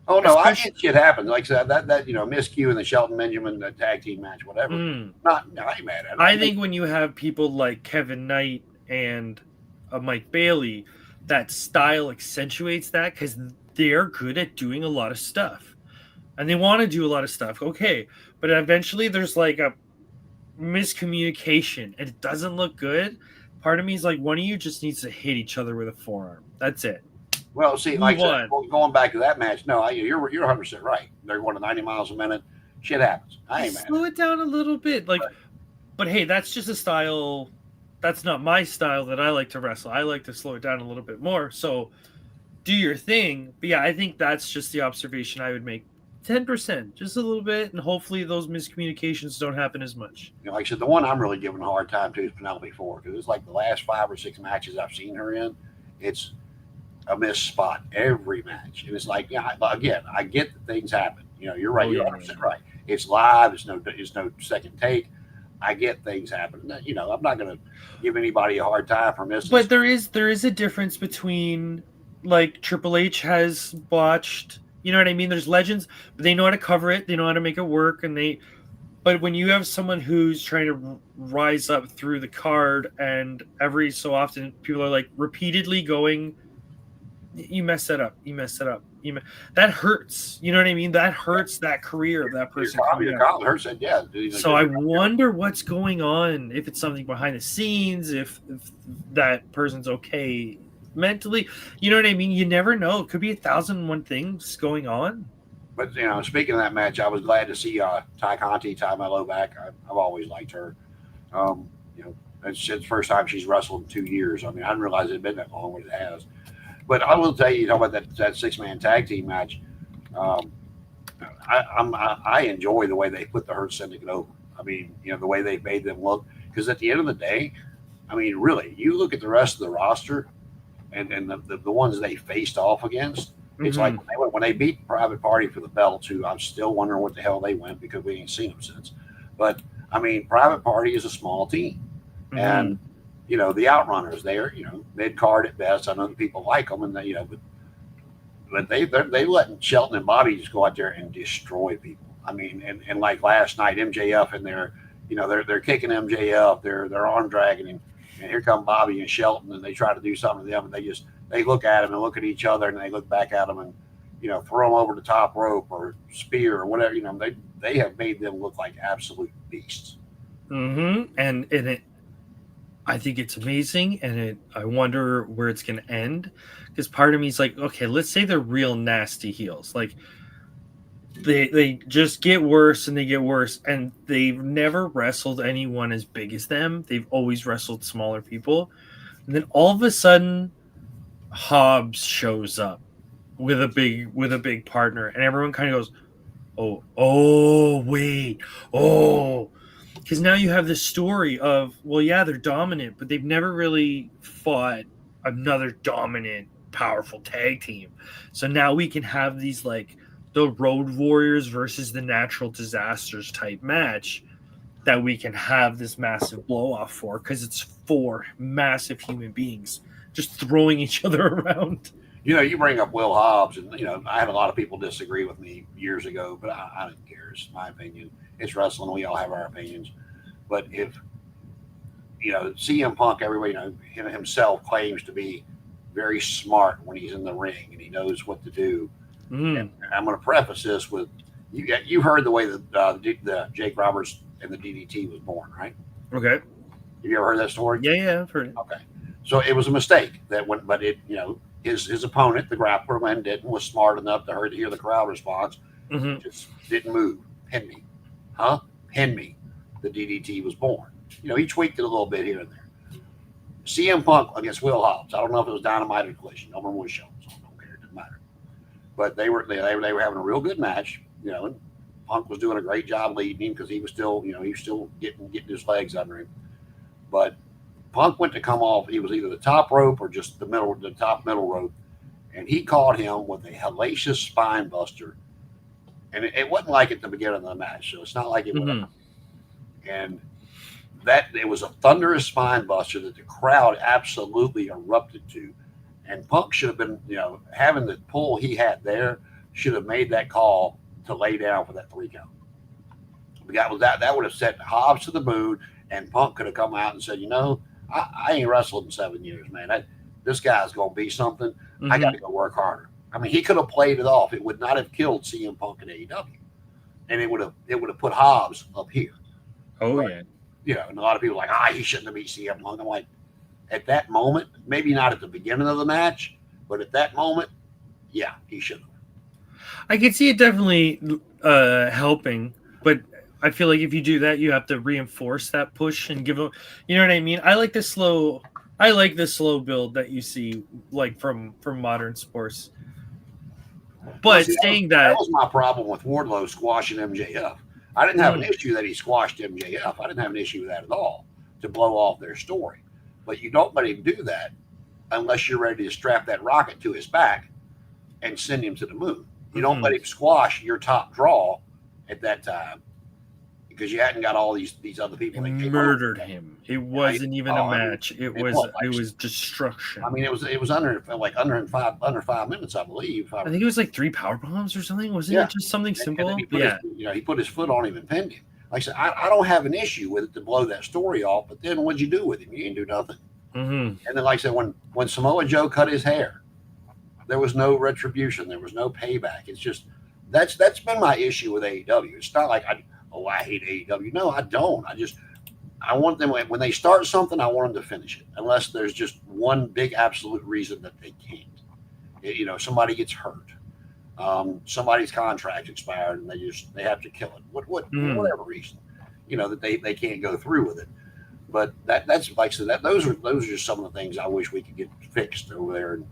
oh no, I get shit happens. Like I said, that miscue in the Shelton Benjamin tag team match, whatever. I ain't mad at it. I think when you have people like Kevin Knight and Mike Bailey, that style accentuates that because they're good at doing a lot of stuff, and they want to do a lot of stuff. Okay, but eventually there's like a miscommunication and it doesn't look good. Part of me is like, one of you just needs to hit each other with a forearm. That's it. Well, see, like going back to that match, no, you're 100% right. They're going to 90 miles a minute. Shit happens. I ain't mad. Slow it down a little bit, like, but hey, that's just a style. That's not my style that I like to wrestle. I like to slow it down a little bit more. So, do your thing. But yeah, I think that's just the observation I would make. 10%, just a little bit, and hopefully those miscommunications don't happen as much. Like I said, the one I'm really giving a hard time to is Penelope Ford, because it's like the last 5 or 6 matches I've seen her in, it's a missed spot every match, and it's like, again, I get that things happen. You're right. You're 100% right. It's live. It's no second take. I get things happen. I'm not going to give anybody a hard time for missing. But there is a difference between, like, Triple H has botched. You know what I mean? There's legends, but they know how to cover it. They know how to make it work. But when you have someone who's trying to rise up through the card, and every so often people are like repeatedly going, "You messed that up. You messed it up." That hurts. You know what I mean? That hurts that career of that person. Hurts it, yeah. So I wonder what's going on. If it's something behind the scenes, if that person's okay mentally, you know what I mean? You never know. It could be 1,001 things going on. But speaking of that match, I was glad to see Ty Conti, Ty Mello back. I've always liked her. It's the first time she's wrestled in 2 years. I mean, I didn't realize it had been that long, but it has. But I will tell you, about that 6-man tag team match. I enjoy the way they put the Hurt Syndicate over. I mean, the way they made them look. Because at the end of the day, I mean, really, you look at the rest of the roster, and the ones they faced off against, it's like when they beat Private Party for the belt, too, I'm still wondering what the hell they went, because we ain't seen them since. But, I mean, Private Party is a small team. And, the Outrunners, they're, mid-card at best. I know the people like them, and but they letting Shelton and Bobby just go out there and destroy people. I mean, and like last night, MJF and they're kicking MJF, they're arm dragging him. And here come Bobby and Shelton, and they try to do something to them, and they look at him and look at each other, and they look back at them and throw them over the top rope or spear or whatever. They have made them look like absolute beasts. And I think it's amazing, and I wonder where it's going to end, because part of me is like, okay, let's say they're real nasty heels, like they just get worse and they get worse, and they've never wrestled anyone as big as them. They've always wrestled smaller people, and then all of a sudden Hobbs shows up with a big partner, and everyone kind of goes, because now you have this story of, well, yeah, they're dominant, but they've never really fought another dominant, powerful tag team. So now we can have these, like, the Road Warriors versus the Natural Disasters type match. that we can have this massive blow off for, because it's 4 massive human beings just throwing each other around. You bring up Will Hobbs, and I had a lot of people disagree with me years ago, but I didn't care. It's my opinion. It's wrestling. We all have our opinions. But if CM Punk, everybody himself claims to be very smart when he's in the ring and he knows what to do. And I'm going to preface this with you heard the way that the Jake Roberts and the DDT was born, right? Okay. Have you ever heard that story? Yeah, I've heard it. Okay. So it was a mistake but his opponent, the grappler, went and was smart enough to hear the crowd response. Just didn't move. Pin me. Huh? Pin me. The DDT was born. He tweaked it a little bit here and there. CM Punk against Will Hobbs. I don't know if it was Dynamite or Collision. No one was shown, so I don't care. It didn't matter. But they were having a real good match. And Punk was doing a great job leading him because he was still getting his legs under him. But Punk went to come off. He was either the top rope or just the top middle rope, and he caught him with a hellacious spine buster. And it wasn't like at the beginning of the match, so it's not like it was. And that it was a thunderous spine buster that the crowd absolutely erupted to. And Punk should have been, having the pull he had there, should have made that call to lay down for that 3 count. That would have set Hobbs to the moon, and Punk could have come out and said, I ain't wrestled in 7 years, man. This guy's going to be something. I got to go work harder. I mean, he could have played it off. It would not have killed CM Punk in AEW, and it would have put Hobbs up here. Oh, but, yeah. And a lot of people are like, he shouldn't have beat CM Punk. I'm like, at that moment, maybe not at the beginning of the match, but at that moment, yeah, he should have. I can see it definitely helping, but I feel like if you do that, you have to reinforce that push and give them. You know what I mean? I like the slow build that you see, like from modern sports. But that was my problem with Wardlow squashing MJF. I didn't have an issue that he squashed MJF. I didn't have an issue with that at all to blow off their story. But you don't let him do that unless you're ready to strap that rocket to his back and send him to the moon. You don't let him squash your top draw at that time because you hadn't got all these other people. That murdered him. It wasn't even a match. It was destruction. I mean, it was under 5 minutes, I believe. I think it was like 3 power bombs or something. Wasn't it just something simple? He put his foot on him and pinned him. Like I said, I don't have an issue with it to blow that story off. But then what'd you do with him? You didn't do nothing. And then, like I said, when Samoa Joe cut his hair, there was no retribution. There was no payback. It's just that's been my issue with AEW. It's not like I hate AEW. No, I don't. I want them when they start something. I want them to finish it, unless there's just one big absolute reason that they can't. Somebody gets hurt, somebody's contract expired, and they have to kill it. Whatever reason, that they can't go through with it. But that's like I said. Those are just some of the things I wish we could get fixed over there and.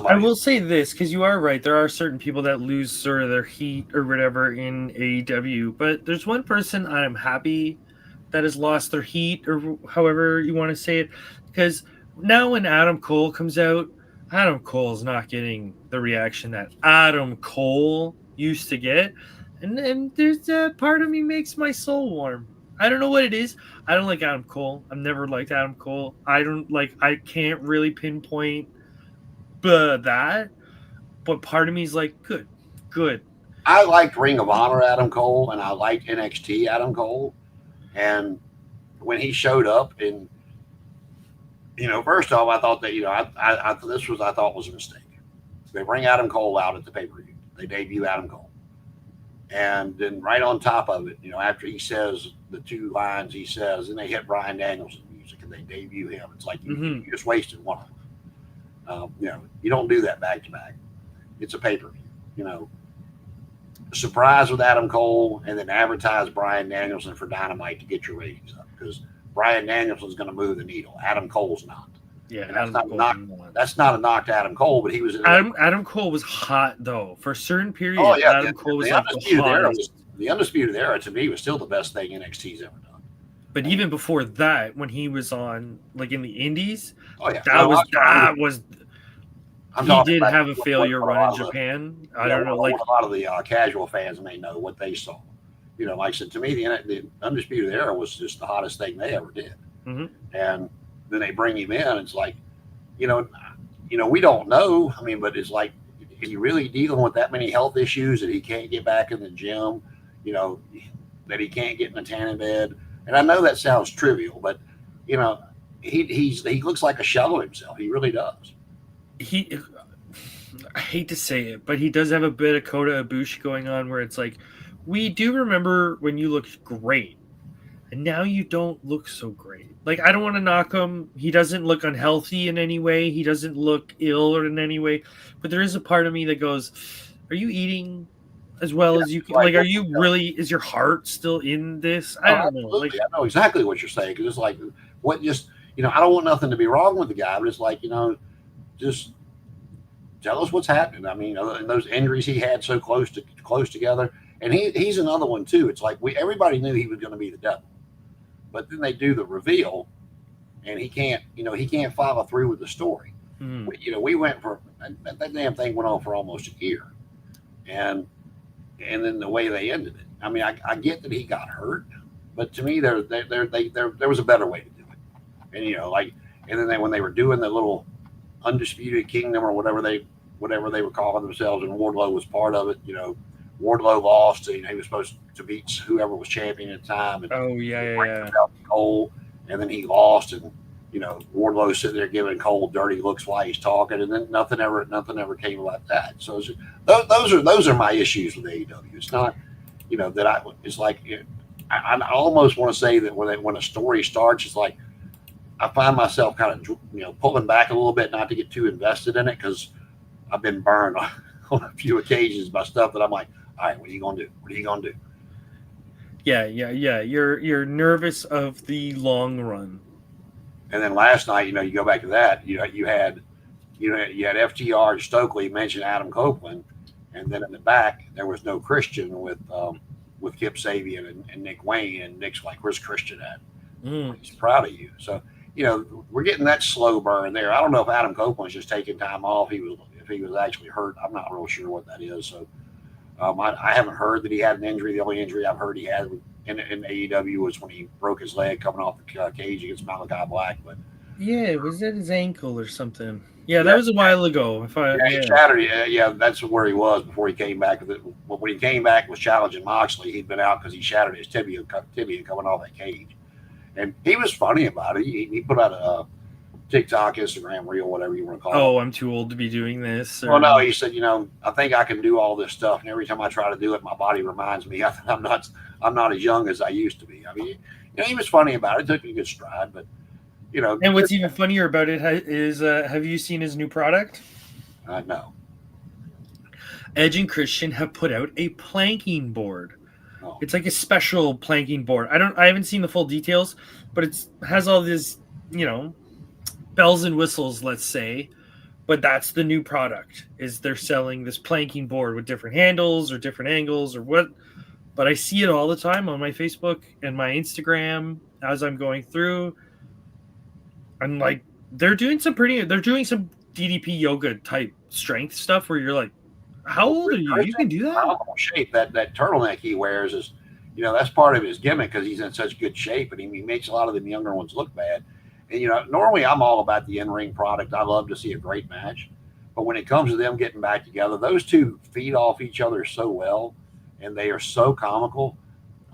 I will say this, because you are right. There are certain people that lose sort of their heat or whatever in AEW, but there's one person I'm happy that has lost their heat, or however you want to say it, because now when Adam Cole comes out, Adam Cole is not getting the reaction that Adam Cole used to get, and there's that part of me makes my soul warm. I don't know what it is. I don't like Adam Cole. I've never liked Adam Cole. I can't really pinpoint that, but part of me is like, good. I liked Ring of Honor Adam Cole, and I liked NXT Adam Cole, and when he showed up, and first off, I thought that I thought was a mistake. They bring Adam Cole out at the pay-per-view. They debut Adam Cole, and then right on top of it, after he says the 2 lines he says, and they hit Bryan Danielson music and they debut him. It's like you just wasted one of them. You don't do that back to back. It's a pay-per-view. Surprise with Adam Cole, and then advertise Bryan Danielson for Dynamite to get your ratings up, because Bryan Danielson's going to move the needle. Adam Cole's not. Yeah, that's not a knock to Adam Cole, but he was. Adam Cole was hot though for a certain period. Oh yeah, Adam Cole was the Undisputed Era to me was still the best thing NXT's ever done. But even before that, when he was on like in the Indies, that was. He did have a failure run in Japan. I don't know, a lot of the casual fans may know what they saw. like I said, to me, the Undisputed Era was just the hottest thing they ever did. Mm-hmm. And then they bring him in. It's like, you know, we don't know. I mean, but it's like, is he really dealing with that many health issues that he can't get back in the gym? You know, that he can't get in a tanning bed. And I know that sounds trivial, but you know, he looks like a shell of himself. He really does. He, I hate to say it, but he does have a bit of Kota Ibushi going on, where it's like, we do remember when you looked great, and now you don't look so great. Like, I don't want to knock him. He doesn't look unhealthy in any way. He doesn't look ill or in any way. But there is a part of me that goes, are you eating as well as you can? Like, are you really, is your heart still in this? I don't know. Like, I know exactly what you're saying. Because it's like, what just, I don't want nothing to be wrong with the guy, but it's like, just tell us what's happening. I mean, and those injuries he had so close together. And he's another one too. It's like everybody knew he was going to be the devil. But then they do the reveal, and he can't follow through with the story. Mm-hmm. We went for that damn thing went on for almost a year, and then the way they ended it. I mean, I get that he got hurt, but to me, there was a better way to do it. And and then when they were doing the little Undisputed Kingdom or whatever they were calling themselves, and Wardlow was part of it. Wardlow lost. He was supposed to beat whoever was champion at the time. And Cole, and then he lost, and Wardlow sitting there giving Cole dirty looks while he's talking, and then nothing ever came about that. So those are my issues with AEW. It's not that it's like I almost want to say that when a story starts, it's like I find myself kind of pulling back a little bit, not to get too invested in it, because I've been burned on a few occasions by stuff that I'm like, all right, what are you gonna do? What are you gonna do? Yeah. You're nervous of the long run. And then last night, you go back to that. You had FTR and Stokely mention Adam Copeland, and then in the back there was no Christian with Kip Sabian and Nick Wayne, and Nick's like, "Where's Christian at? He's proud of you." So we're getting that slow burn there. I don't know if Adam Copeland's just taking time off. If he was actually hurt, I'm not real sure what that is. So I haven't heard that he had an injury. The only injury I've heard he had in AEW was when he broke his leg coming off the cage against Malachi Black. But yeah, was that his ankle or something? Yeah, that was a while ago. He shattered. Yeah, that's where he was before he came back. When he came back, was challenging Moxley. He'd been out because he shattered his tibia coming off that cage, and he was funny about it. He put out a TikTok, Instagram reel, whatever you want to call it. Oh, I'm too old to be doing this. Well, no, he said, I think I can do all this stuff, and every time I try to do it, my body reminds me I'm not as young as I used to be. I mean, he was funny about it. Took a good stride, but And what's even funnier about it is, have you seen his new product? No. Edge and Christian have put out a planking board. Oh. It's like a special planking board. I haven't seen the full details, but it has all this, bells and whistles, let's say. But that's the new product, is they're selling this planking board with different handles or different angles or what. But I see it all the time on my Facebook and my Instagram as I'm going through. I'm like, they're doing some DDP yoga type strength stuff where you're like, how old are you? You can do that? Shape that turtleneck he wears is, that's part of his gimmick, because he's in such good shape, and he makes a lot of the younger ones look bad. And normally I'm all about the in-ring product. I love to see a great match, but when it comes to them getting back together, those two feed off each other so well, and they are so comical.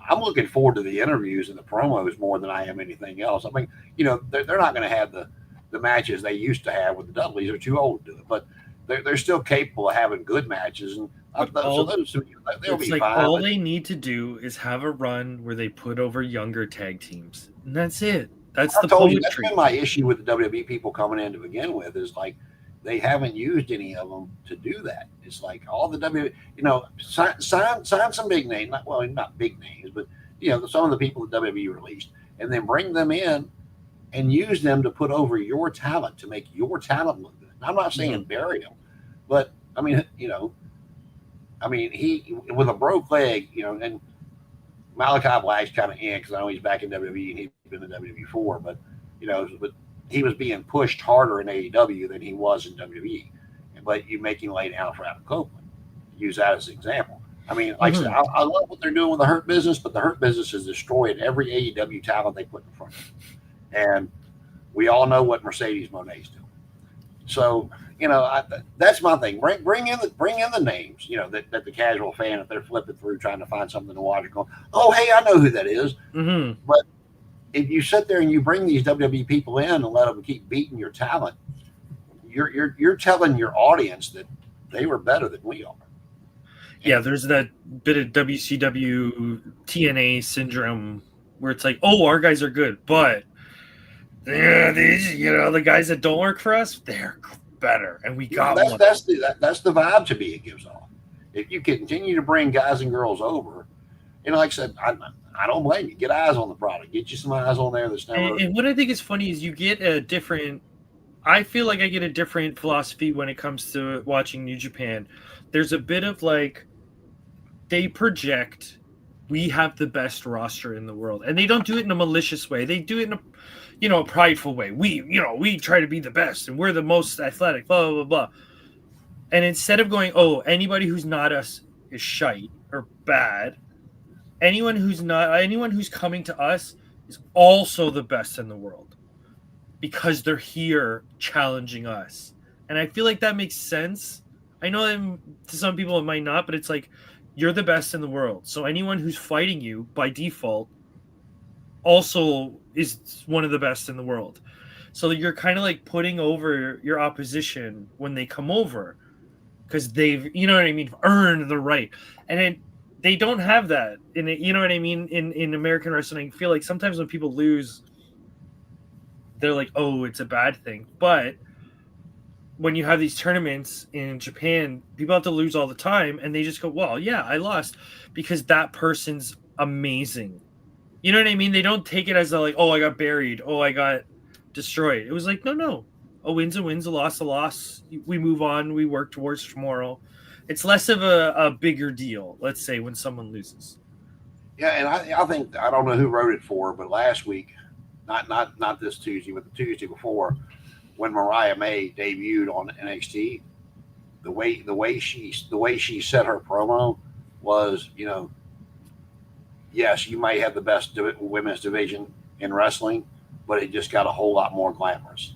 I'm looking forward to the interviews and the promos more than I am anything else. I mean, they're not going to have the matches they used to have with the Dudleys. They're too old to do it, but they're still capable of having good matches. And they'll be fine. All they need to do is have a run where they put over younger tag teams, and that's it. That's the poetry. That's been my issue with the WWE people coming in to begin with, is like they haven't used any of them to do that. It's like all the sign some big names, not big names, but some of the people that WWE released, and then bring them in and use them to put over your talent, to make your talent look good. I'm not saying bury them, but I mean, he with a broke leg, and Malachi Black's kind of in, because I know he's back in WWE and he's been in WWE before, but but he was being pushed harder in AEW than he was in WWE. But you make him lay down for Adam Copeland. Use that as an example. I mean, like I said, I love what they're doing with the Hurt Business, but the Hurt Business is destroying every AEW talent they put in front of them. And we all know what Mercedes Moné's doing. So, that's my thing. Bring in the names, that the casual fan, if they're flipping through trying to find something to watch, going, oh, hey, I know who that is. Mm-hmm. But if you sit there and you bring these WWE people in and let them keep beating your talent, you're telling your audience that they were better than we are. Yeah, there's that bit of WCW TNA syndrome where it's like, oh, our guys are good, but the guys that don't work for us, they're better, and we got one. That's the vibe to me it gives off. If you continue to bring guys and girls over, like I said, I don't blame you. Get eyes on the product. Get you some eyes on there that's never. And what I think is funny is you get a different. I feel like I get a different philosophy when it comes to watching New Japan. There's a bit of like, they project we have the best roster in the world, and they don't do it in a malicious way. They do it in a prideful way. We try to be the best, and we're the most athletic. Blah blah blah blah. And instead of going, oh, anybody who's not us is shite or bad. Anyone who's coming to us is also the best in the world because they're here challenging us. And I feel like that makes sense. I know to some people it might not, but it's like, you're the best in the world. So anyone who's fighting you by default also is one of the best in the world. So you're kind of like putting over your opposition when they come over because they've, earned the right. And they don't have that in it. You know what I mean? In American wrestling, I feel like sometimes when people lose, they're like, oh, it's a bad thing. But when you have these tournaments in Japan, people have to lose all the time, and they just go, well, yeah, I lost because that person's amazing. You know what I mean? They don't take it as like, oh, I got buried. Oh, I got destroyed. It was like, no. A win's a win, a loss. We move on. We work towards tomorrow. It's less of a bigger deal, let's say, when someone loses. Yeah, and I think, I don't know who wrote it for, but last week, not this Tuesday, but the Tuesday before, when Mariah May debuted on NXT, the way she set her promo was, yes, you might have the best women's division in wrestling, but it just got a whole lot more glamorous.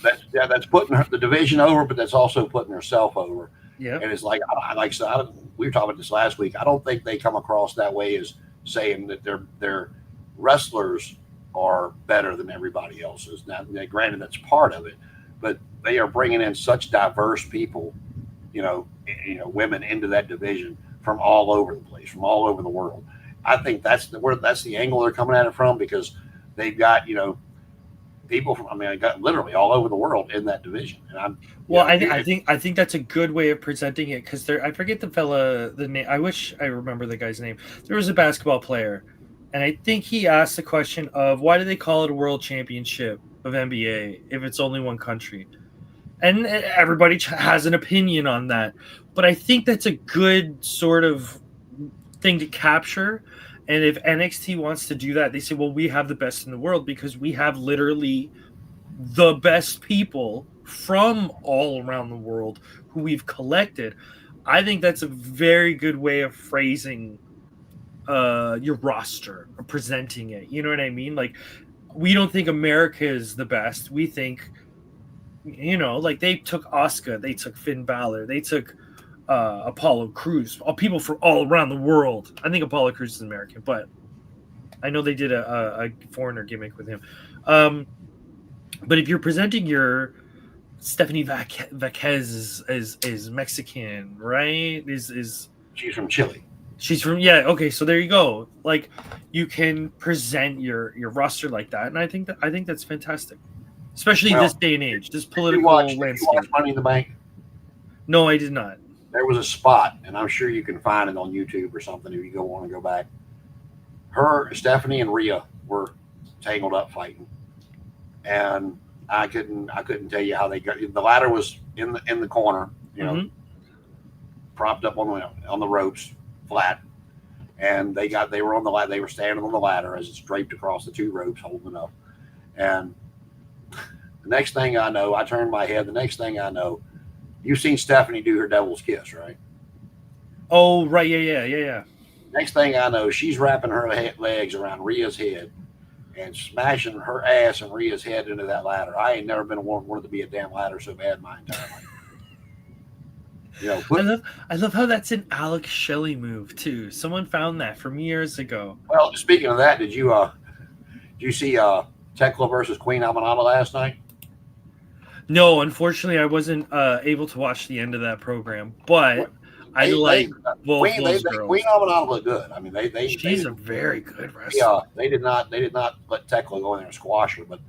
That's putting the division over, but that's also putting herself over. Yeah, and it's like I said, we were talking about this last week. I don't think they come across that way as saying that their wrestlers are better than everybody else's. Now, granted, that's part of it, but they are bringing in such diverse people, women into that division from all over the place, from all over the world. I think that's the angle they're coming at it from, because they've got people from got literally all over the world in that division. And I think that's a good way of presenting it, because I forget the name. I wish I remember the guy's name. There was a basketball player, and I think he asked the question of, why do they call it a world championship of NBA if it's only one country? And everybody has an opinion on that, but I think that's a good sort of thing to capture. And if NXT wants to do that, they say, well, we have the best in the world because we have literally the best people from all around the world who we've collected. I think that's a very good way of phrasing your roster or presenting it. You know what I mean? Like, we don't think America is the best. We think, like, they took Asuka, they took Finn Balor, they took Apollo Crews, people from all around the world. I think Apollo Crews is American, but I know they did a foreigner gimmick with him. But if you're presenting your Stephanie Vaquez is Mexican, right? Is she's from Chile? She's from, yeah. Okay, so there you go. Like, you can present your roster like that, and I think that's fantastic, especially this day and age, this political landscape. Did you watch Money in the Bank? No, I did not. There was a spot, and I'm sure you can find it on YouTube or something if you want to go back. Stephanie and Rhea were tangled up fighting, and I couldn't tell you how they got. The ladder was in the corner, propped up on the ropes, flat, and they were on the ladder. They were standing on the ladder as it's draped across the two ropes, holding up. And the next thing I know, I turned my head. The next thing I know, you've seen Stephanie do her devil's kiss, right? Oh, right. Yeah. Next thing I know, she's wrapping her legs around Rhea's head and smashing her ass and Rhea's head into that ladder. I ain't never been one wanted to be a damn ladder so bad in my entire life. I love how that's an Alex Shelley move too. Someone found that from years ago. Well, speaking of that, did you see Tekla versus Queen Amanada last night? No, unfortunately, I wasn't able to watch the end of that program, but I like both those girls. Queen Amanada looked good. I mean, she's a very good wrestler. Yeah, they did not let Tekla go in there and squash her, but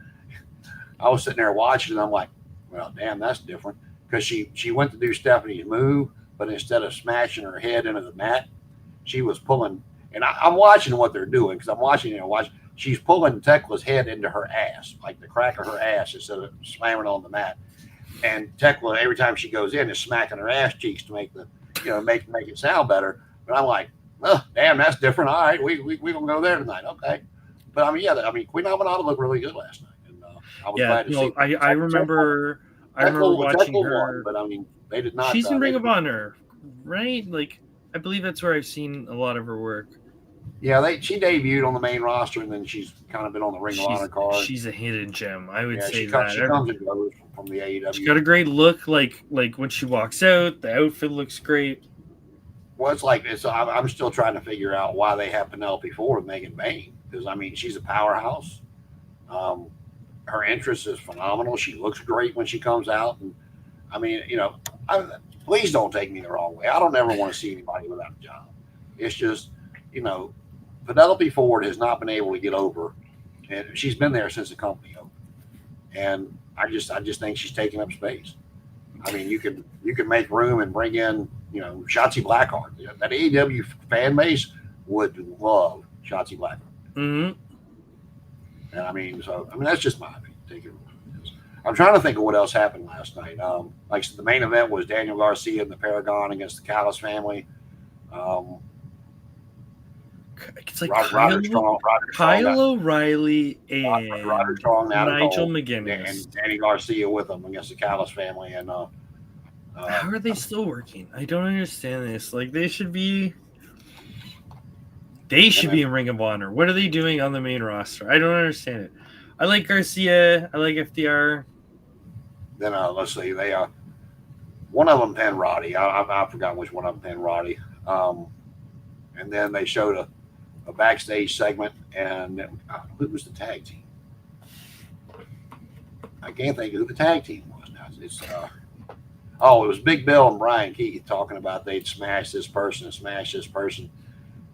I was sitting there watching, and I'm like, well, damn, that's different. Because she went to do Stephanie's move, but instead of smashing her head into the mat, she was pulling. And I'm watching what they're doing because I'm watching. She's pulling Tekla's head into her ass, like the crack of her ass, instead of slamming it on the mat. And Tekla, every time she goes in, is smacking her ass cheeks to make make it sound better. But I'm like, oh, damn, that's different. All right, we gonna go there tonight, okay? But I mean, Queen Amanada looked really good last night, and I was glad to see. I remember. I remember watching her, but I mean, they did not. She's in Ring of Honor, right? Like, I believe that's where I've seen a lot of her work. Yeah, she debuted on the main roster, and then she's kind of been on the Ring of Honor card. She's a hidden gem, I would say. She comes and goes from the AEW. She's got a great look, like when she walks out, the outfit looks great. Well, I'm still trying to figure out why they have Penelope Ford with Megan Bayne, because I mean, she's a powerhouse. Her interest is phenomenal. She looks great when she comes out, and I mean, please don't take me the wrong way. I don't ever want to see anybody without a job. It's just, Penelope Ford has not been able to get over, and she's been there since the company opened. And I just think she's taking up space. I mean, you can make room and bring in, Shotzi Blackheart. That AEW fan base would love Shotzi Blackheart. Mm-hmm. And I mean, that's just my opinion. I'm trying to think of what else happened last night. Like the main event was Daniel Garcia and the Paragon against the Callis family. It's like Roderick Strong, Kyle O'Reilly and Roderick Strong, Nigel McGuinness, and Danny Garcia with them against the Callis family. And how are they still working? I don't understand this. Like, they should be in Ring of Honor. What are they doing on the main roster? I don't understand it. I like Garcia. I like FDR. Then let's see. They one of them pinned Roddy. I forgot which one of them pinned Roddy. And then they showed a backstage segment, and who was the tag team? I can't think of who the tag team was now. It was Big Bill and Brian Keith talking about they'd smash this person and smash this person.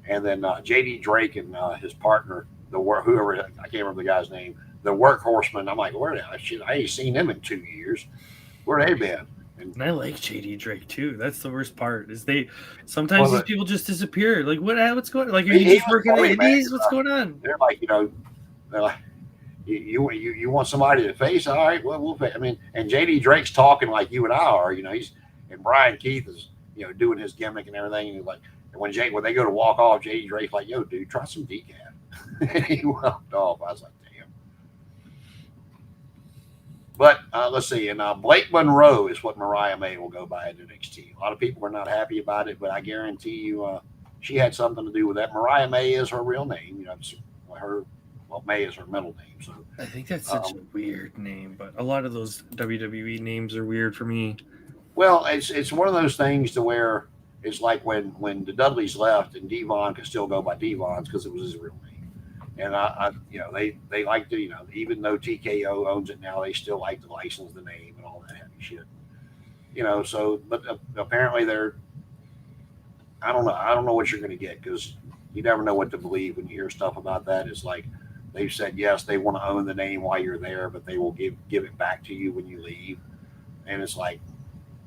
And then JD Drake and his partner, whoever, I can't remember the guy's name, the Workhorseman. I'm like, I ain't seen them in 2 years. Where they been? And I like JD Drake too. That's the worst part. Is sometimes these people just disappear. Like, what's going on? Like, are you just working the indies? What's going on? They're like, they're like, you want somebody to face? All right, well, we'll face. I mean, and JD Drake's talking like you and I are. And Brian Keith is doing his gimmick and everything. And he's like, when they go to walk off, JD Drake's like, yo, dude, try some decaf. And he walked off. I was like, damn. But let's see. And Blake Monroe is what Mariah May will go by at NXT. A lot of people are not happy about it, but I guarantee you she had something to do with that. Mariah May is her real name. May is her middle name. So I think that's such a weird name, but a lot of those WWE names are weird for me. Well, it's one of those things to where it's like when the Dudleys left and Devon could still go by Devon's because it was his real name. And they like to, even though TKO owns it now, they still like to license the name and all that heavy shit. But apparently I don't know what you're going to get, because you never know what to believe when you hear stuff about that. It's like they've said, yes, they want to own the name while you're there, but they will give it back to you when you leave. And it's like,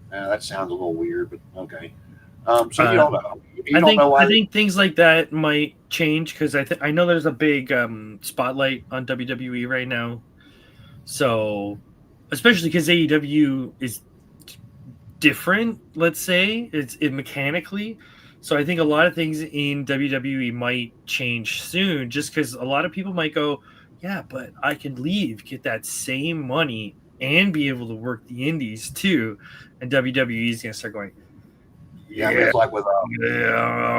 that sounds a little weird, but okay. So you don't know. I think things like that might change, because I know there's a big spotlight on WWE right now. So, especially because AEW is different, let's say, it's mechanically. So I think a lot of things in WWE might change soon, just because a lot of people might go, yeah, but I can leave, get that same money, and be able to work the indies too. And WWE is going to start going, Yeah, I mean, it's like with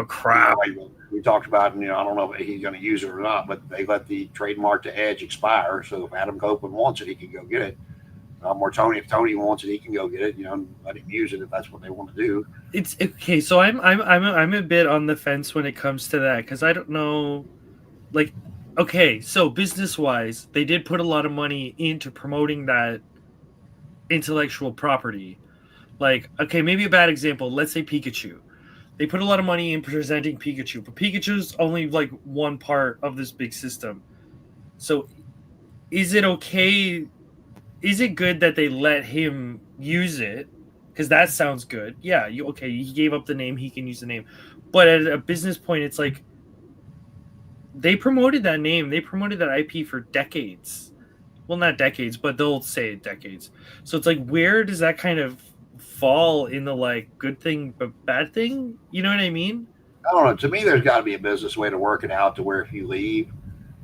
crap. like we talked about, and I don't know if he's going to use it or not, but they let the trademark to Edge expire. So if Adam Copeland wants it, he can go get it. Or Tony, if Tony wants it, he can go get it. And let him use it if that's what they want to do. It's okay. So I'm a bit on the fence when it comes to that because I don't know. Like, okay, so business wise, they did put a lot of money into promoting that intellectual property. Like, okay, maybe a bad example. Let's say Pikachu. They put a lot of money in presenting Pikachu, but Pikachu's only like one part of this big system. So, is it okay? Is it good that they let him use it? Because that sounds good. Yeah, he gave up the name, he can use the name. But at a business point, it's like they promoted that name, they promoted that IP for decades. Well, not decades, but they'll say decades. So it's like, where does that kind of fall in the like good thing but bad thing? You know what I mean? I don't know. To me, there's got to be a business way to work it out to where if you leave,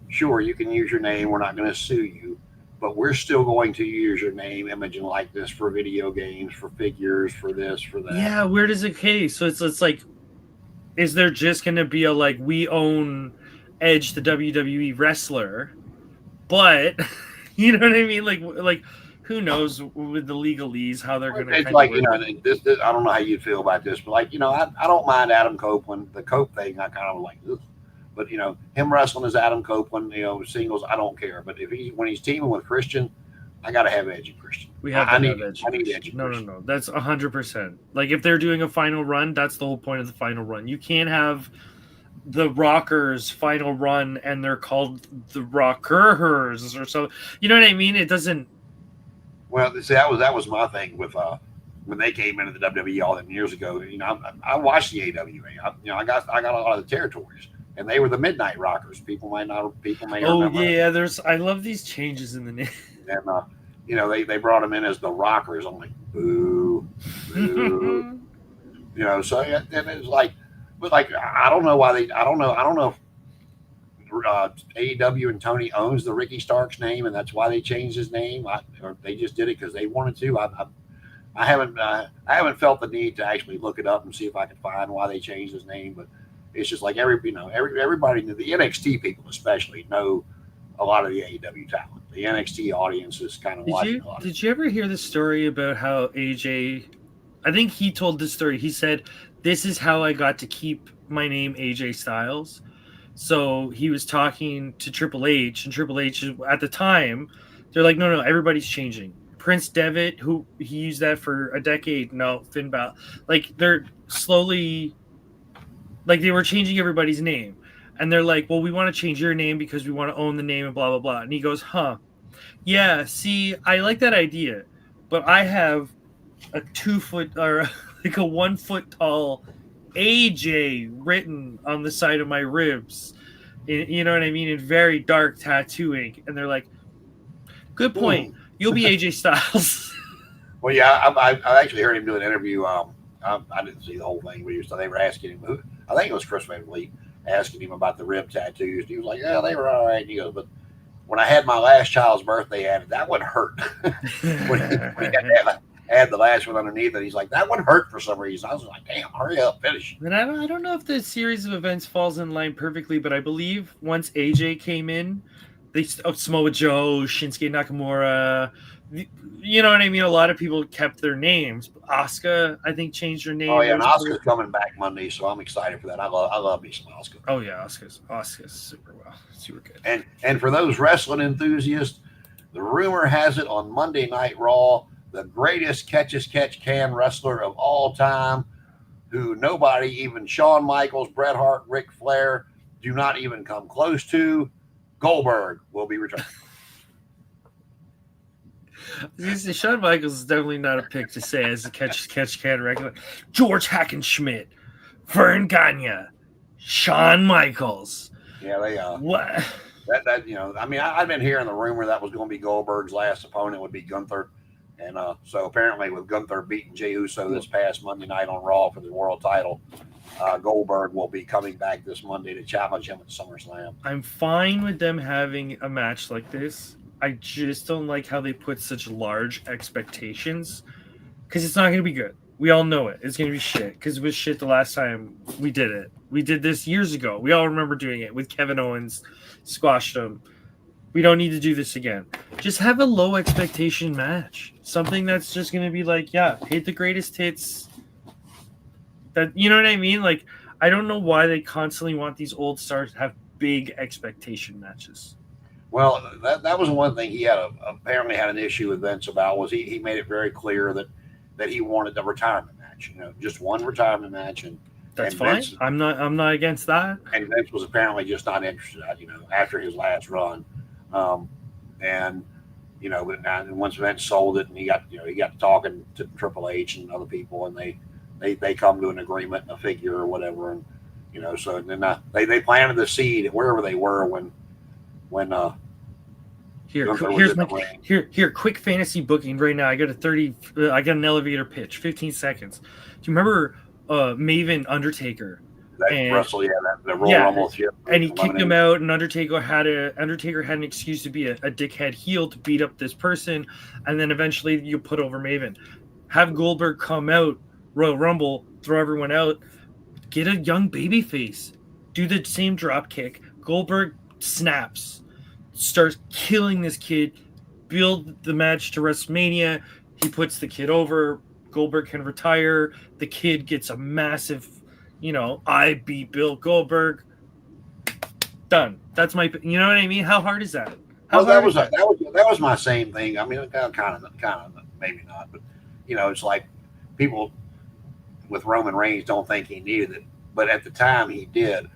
sure, you can use your name. We're not going to sue you, but we're still going to use your name, image, and likeness for video games, for figures, for this, for that. Yeah, where does it okay? So it's like, is there just going to be a like, we own Edge, the WWE wrestler, but you know what I mean? Like who knows with the legalese how they're going to. It's like this. I don't know how you feel about this, but like I don't mind Adam Copeland. The Cope thing, I kind of like. Ugh. But him wrestling as Adam Copeland, singles, I don't care. But when he's teaming with Christian, I gotta have Edge and Christian. I need Edge. No. That's 100%. Like if they're doing a final run, that's the whole point of the final run. You can't have the Rockers final run and they're called the Rockers or so. You know what I mean? It doesn't. Well, see, that was my thing with when they came into the WWE all them years ago. I watched the AWA. I got a lot of the territories. And they were the Midnight Rockers. People may remember. Yeah, I love these changes in the name. And they brought them in as the Rockers. I'm like, boo, boo. So and it's like, but like I don't know why I don't know if AEW and Tony owns the Ricky Starks name, and that's why they changed his name, or they just did it because they wanted to. I haven't felt the need to actually look it up and see if I can find why they changed his name, but. It's just like everybody, the NXT people especially, know a lot of the AEW talent. The NXT audience is kind of watching a lot. Did you ever hear the story about how AJ? I think he told this story. He said, "This is how I got to keep my name AJ Styles." So he was talking to Triple H, and Triple H at the time, they're like, "No, everybody's changing." Prince Devitt, who he used that for a decade. No, Finn Balor. Like they're slowly. Like they were changing everybody's name, and they're like, "Well, we want to change your name because we want to own the name and blah blah blah." And he goes, "Huh? Yeah. See, I like that idea, but I have a 2 foot or like a 1 foot tall AJ written on the side of my ribs. You know what I mean? In very dark tattooing." And they're like, "Good point. You'll be AJ Styles." Well, yeah, I actually heard him do an interview. I didn't see the whole thing, but they were asking him. I think it was Chris Van Vliet asking him about the rib tattoos. He was like, "Yeah, they were all right." And he goes, "But when I had my last child's birthday added, that would hurt." when he had the last one underneath it, he's like, "That would hurt for some reason." I was like, "Damn, hurry up, finish." And I don't know if the series of events falls in line perfectly, but I believe once AJ came in, Samoa Joe, Shinsuke Nakamura. You know what I mean? A lot of people kept their names. Asuka, I think, changed her name. Oh yeah, and Asuka's coming back Monday, so I'm excited for that. I love me some Asuka. Oh yeah, Asuka's super good. And for those wrestling enthusiasts, the rumor has it on Monday Night Raw, the greatest catch-as-catch-can wrestler of all time, who nobody, even Shawn Michaels, Bret Hart, Ric Flair, do not even come close to, Goldberg will be returning. Shawn Michaels is definitely not a pick to say as a catch can regular. George Hackenschmidt, Vern Gagne, Shawn Michaels. Yeah, they what? I mean, I've been hearing the rumor that was going to be Goldberg's last opponent would be Gunther, and so apparently with Gunther beating Jey Uso this past Monday night on Raw for the world title, Goldberg will be coming back this Monday to challenge him at SummerSlam. I'm fine with them having a match like this. I just don't like how they put such large expectations because it's not going to be good. We all know it. It's going to be shit because it was shit the last time we did it. We did this years ago. We all remember doing it with Kevin Owens, squashed him. We don't need to do this again. Just have a low expectation match. Something that's just going to be like, yeah, hit the greatest hits. That, you know what I mean? Like, I don't know why they constantly want these old stars to have big expectation matches. Well, that was one thing he apparently had an issue with Vince about, was he made it very clear that he wanted a retirement match, just one retirement match, and That's and fine. Vince, I'm not against that. and Vince was apparently just not interested, after his last run, and but now once Vince sold it, and he got talking to Triple H and other people, and they come to an agreement and a figure or whatever, and so then they planted the seed wherever they were when Here, quick fantasy booking right now. I got an elevator pitch, 15 seconds. Do you remember Maven Undertaker? Wrestle, the Royal Rumble, and he kicked him out, and Undertaker had an excuse to be a dickhead heel to beat up this person, and then eventually you put over Maven. Have Goldberg come out, Royal Rumble, throw everyone out, get a young baby face, do the same drop kick. Goldberg snaps, starts killing this kid, build the match to WrestleMania. He puts the kid over. Goldberg can retire. The kid gets a massive, I beat Bill Goldberg. Done. That's my, you know what I mean? How hard is that? That was my same thing. I mean, kind of, maybe not, but it's like people with Roman Reigns don't think he needed it, but at the time he did.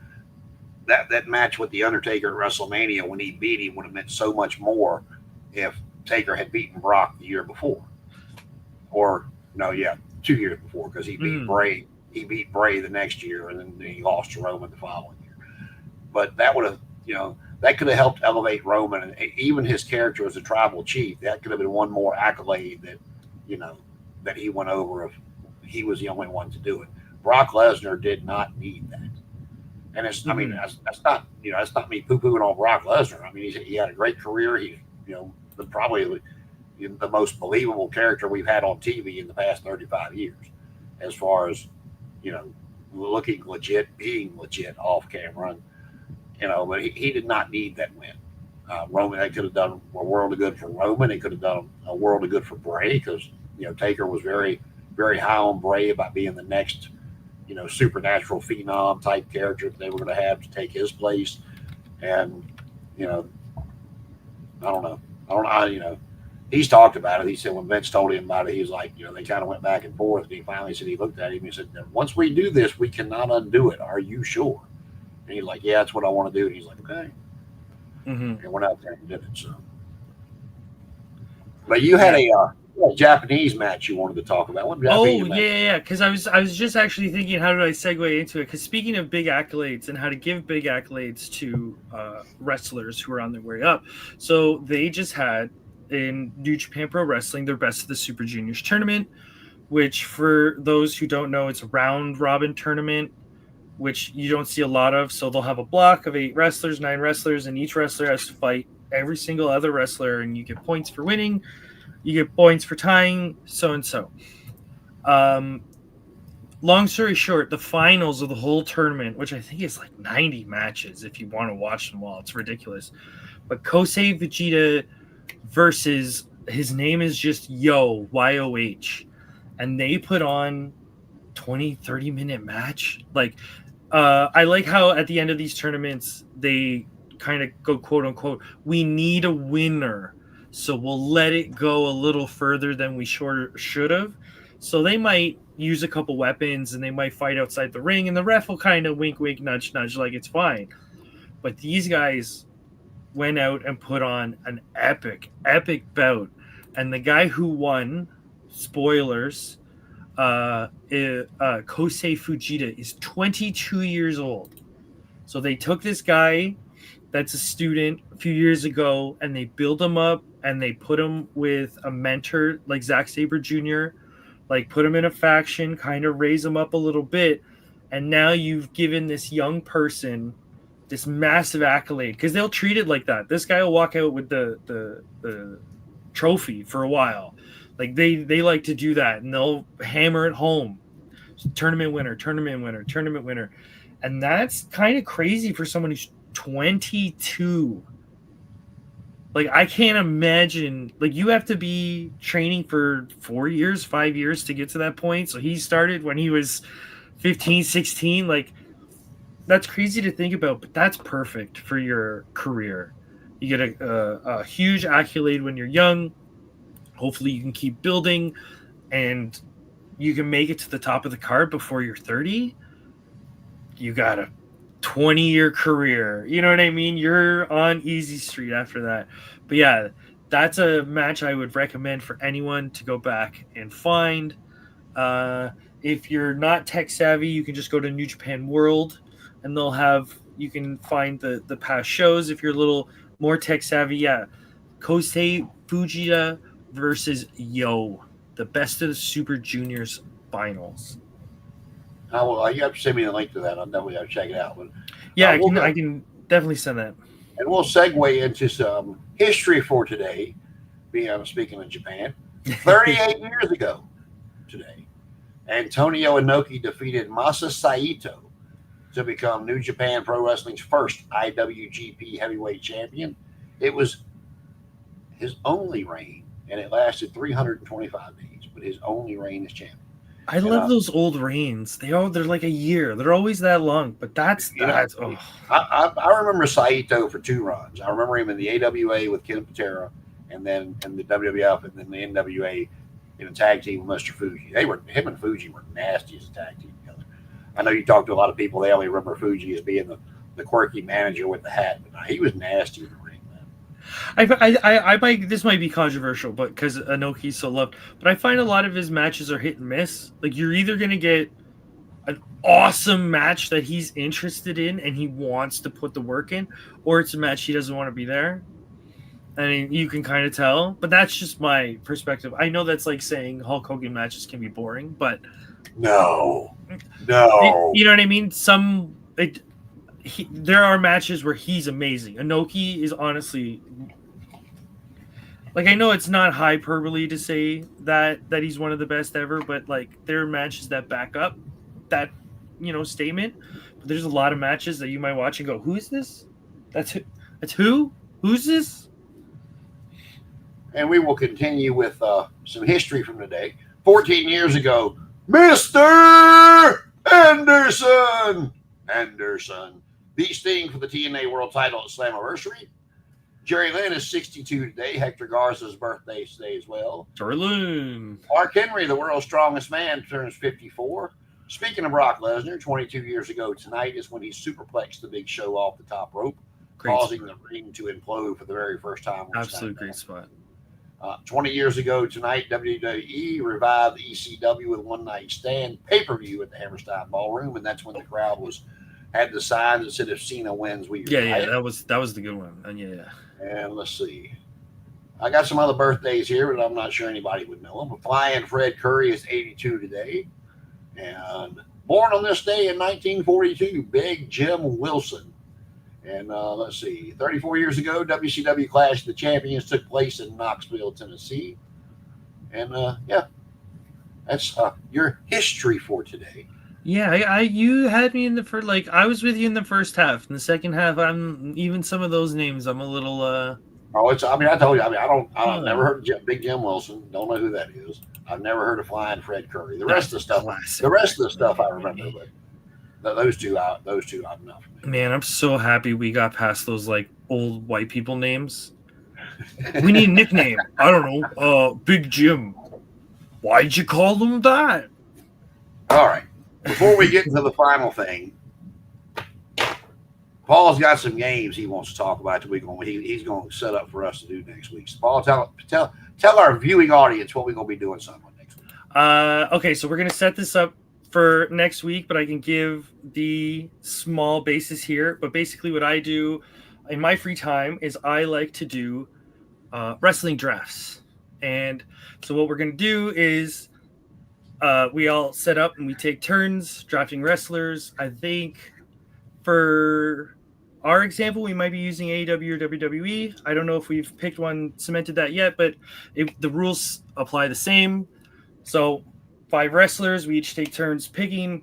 That match with the Undertaker at WrestleMania, when he beat him, would have meant so much more if Taker had beaten Brock the year before, or 2 years before, because he beat Bray. He beat Bray the next year, and then he lost to Roman the following year. But that would have, that could have helped elevate Roman, and even his character as a tribal chief. That could have been one more accolade that, that he went over if he was the only one to do it. Brock Lesnar did not need that. And it's, I mean, that's not, that's not me poo-pooing on Brock Lesnar. I mean, he had a great career. He, probably the most believable character we've had on TV in the past 35 years, as far as, looking legit, being legit off camera, but he did not need that win. Roman, they could have done a world of good for Roman. They could have done a world of good for Bray, because, Taker was very, very high on Bray about being the next, supernatural phenom type character that they were going to have to take his place. And, I don't know. He's talked about it. He said when Vince told him about it, he was like, they kind of went back and forth. And he finally said, he looked at him and he said, once we do this, we cannot undo it. Are you sure? And he's like, yeah, that's what I want to do. And he's like, okay. And went out there and did it. So, but you had a Japanese match you wanted to talk about. What yeah. Because I was just actually thinking, how did I segue into it? Because speaking of big accolades and how to give big accolades to wrestlers who are on their way up, so they just had in New Japan Pro Wrestling their Best of the Super Juniors tournament, which for those who don't know, it's a round robin tournament, which you don't see a lot of. So they'll have a block of 9 wrestlers, and each wrestler has to fight every single other wrestler, and you get points for winning. You get points for tying, so and so. Long story short, the finals of the whole tournament, which I think is like 90 matches if you want to watch them all, it's ridiculous. But Kosei Vegeta versus, his name is just YOH. And they put on 20-30 minute match. Like, I like how at the end of these tournaments, they kind of go quote unquote, we need a winner. So we'll let it go a little further than we should have. So they might use a couple weapons and they might fight outside the ring, and the ref will kind of wink, wink, nudge, nudge, like it's fine. But these guys went out and put on an epic bout. And the guy who won, spoilers, Kosei Fujita, is 22 years old. So they took this guy that's a student a few years ago, and they build him up, and they put him with a mentor like Zack Sabre Jr., like put him in a faction, kind of raise him up a little bit. And now you've given this young person this massive accolade, because they'll treat it like that. This guy will walk out with the trophy for a while. Like they like to do that, and they'll hammer it home. Tournament winner, tournament winner, tournament winner. And that's kind of crazy for someone who's 22. Like, I can't imagine, like, you have to be training for 4 years, 5 years to get to that point. So he started when he was 15, 16. Like, that's crazy to think about, but that's perfect for your career. You get a huge accolade when you're young. Hopefully you can keep building and you can make it to the top of the card before you're 30. You got a 20-year career. You know what I mean? You're on easy street after that. But yeah, that's a match I would recommend for anyone to go back and find. If you're not tech savvy, you can just go to New Japan World and you can find the past shows. If you're a little more tech savvy, yeah. Kosei Fujita versus Yo, the best of the Super Juniors finals. You have to send me the link to that. I'll definitely have to check it out. But, yeah, I can definitely send that. And we'll segue into some history for today. Speaking of Japan, 38 years ago today, Antonio Inoki defeated Masa Saito to become New Japan Pro Wrestling's first IWGP Heavyweight Champion. It was his only reign, and it lasted 325 days, but his only reign as champion. I love those old reigns. They're like a year. They're always that long, but that's. I remember Saito for 2 runs. I remember him in the AWA with Ken Patera, and then in the WWF, and then the NWA in a tag team with Mr. Fuji. Him and Fuji were nasty as a tag team together. I know you talk to a lot of people; they only remember Fuji as being the quirky manager with the hat, but he was nasty in the ring. I might, this might be controversial, but because Inoki's so loved, but I find a lot of his matches are hit and miss. Like, you're either going to get an awesome match that he's interested in and he wants to put the work in, or it's a match he doesn't want to be there. I mean, you can kind of tell, but that's just my perspective. I know that's like saying Hulk Hogan matches can be boring, but no, you know what I mean? There are matches where he's amazing. Inoki is honestly, like, I know it's not hyperbole to say that he's one of the best ever, but like, there are matches that back up that, statement. But there's a lot of matches that you might watch and go, "Who is this? That's who? Who's this?" And we will continue with some history from today. 14 years ago, Mr. Anderson beat Sting for the TNA World Title at Slammiversary. Jerry Lynn is 62 today. Hector Garza's birthday today as well. Jerry Lynn. Mark Henry, the world's strongest man, turns 54. Speaking of Brock Lesnar, 22 years ago tonight is when he superplexed the Big Show off the top rope, causing the ring to implode for the very first time. Absolute great spot. 20 years ago tonight, WWE revived ECW with One Night Stand pay-per-view at the Hammerstein Ballroom, and that's when the crowd had the sign that said, "If Cena wins, we unite." Yeah, that was the good one. And yeah. And let's see. I got some other birthdays here, but I'm not sure anybody would know them. But Flying Fred Curry is 82 today. And born on this day in 1942, Big Jim Wilson. And let's see, 34 years ago, WCW Clash of the Champions took place in Knoxville, Tennessee. And that's your history for today. Yeah, you had me in the first, I was with you in the first half. In the second half, even some of those names, I'm a little. I told you. I've never heard of Big Jim Wilson. Don't know who that is. I've never heard of Flying Fred Curry. The rest of the stuff I remember, but those two I'm not familiar. Man, I'm so happy we got past those old white people names. We need a nickname. I don't know. Big Jim. Why'd you call them that? All right. Before we get into the final thing, Paul's got some games he wants to talk about that he's going to set up for us to do next week. So Paul, tell our viewing audience what we're going to be doing something next week. Okay, so we're going to set this up for next week, but I can give the small basis here. But basically what I do in my free time is I like to do wrestling drafts. And so what we're going to do is we all set up and we take turns drafting wrestlers. I think for our example, we might be using AEW or WWE. I don't know if we've picked one, cemented that yet, but the rules apply the same. So 5 wrestlers, we each take turns picking.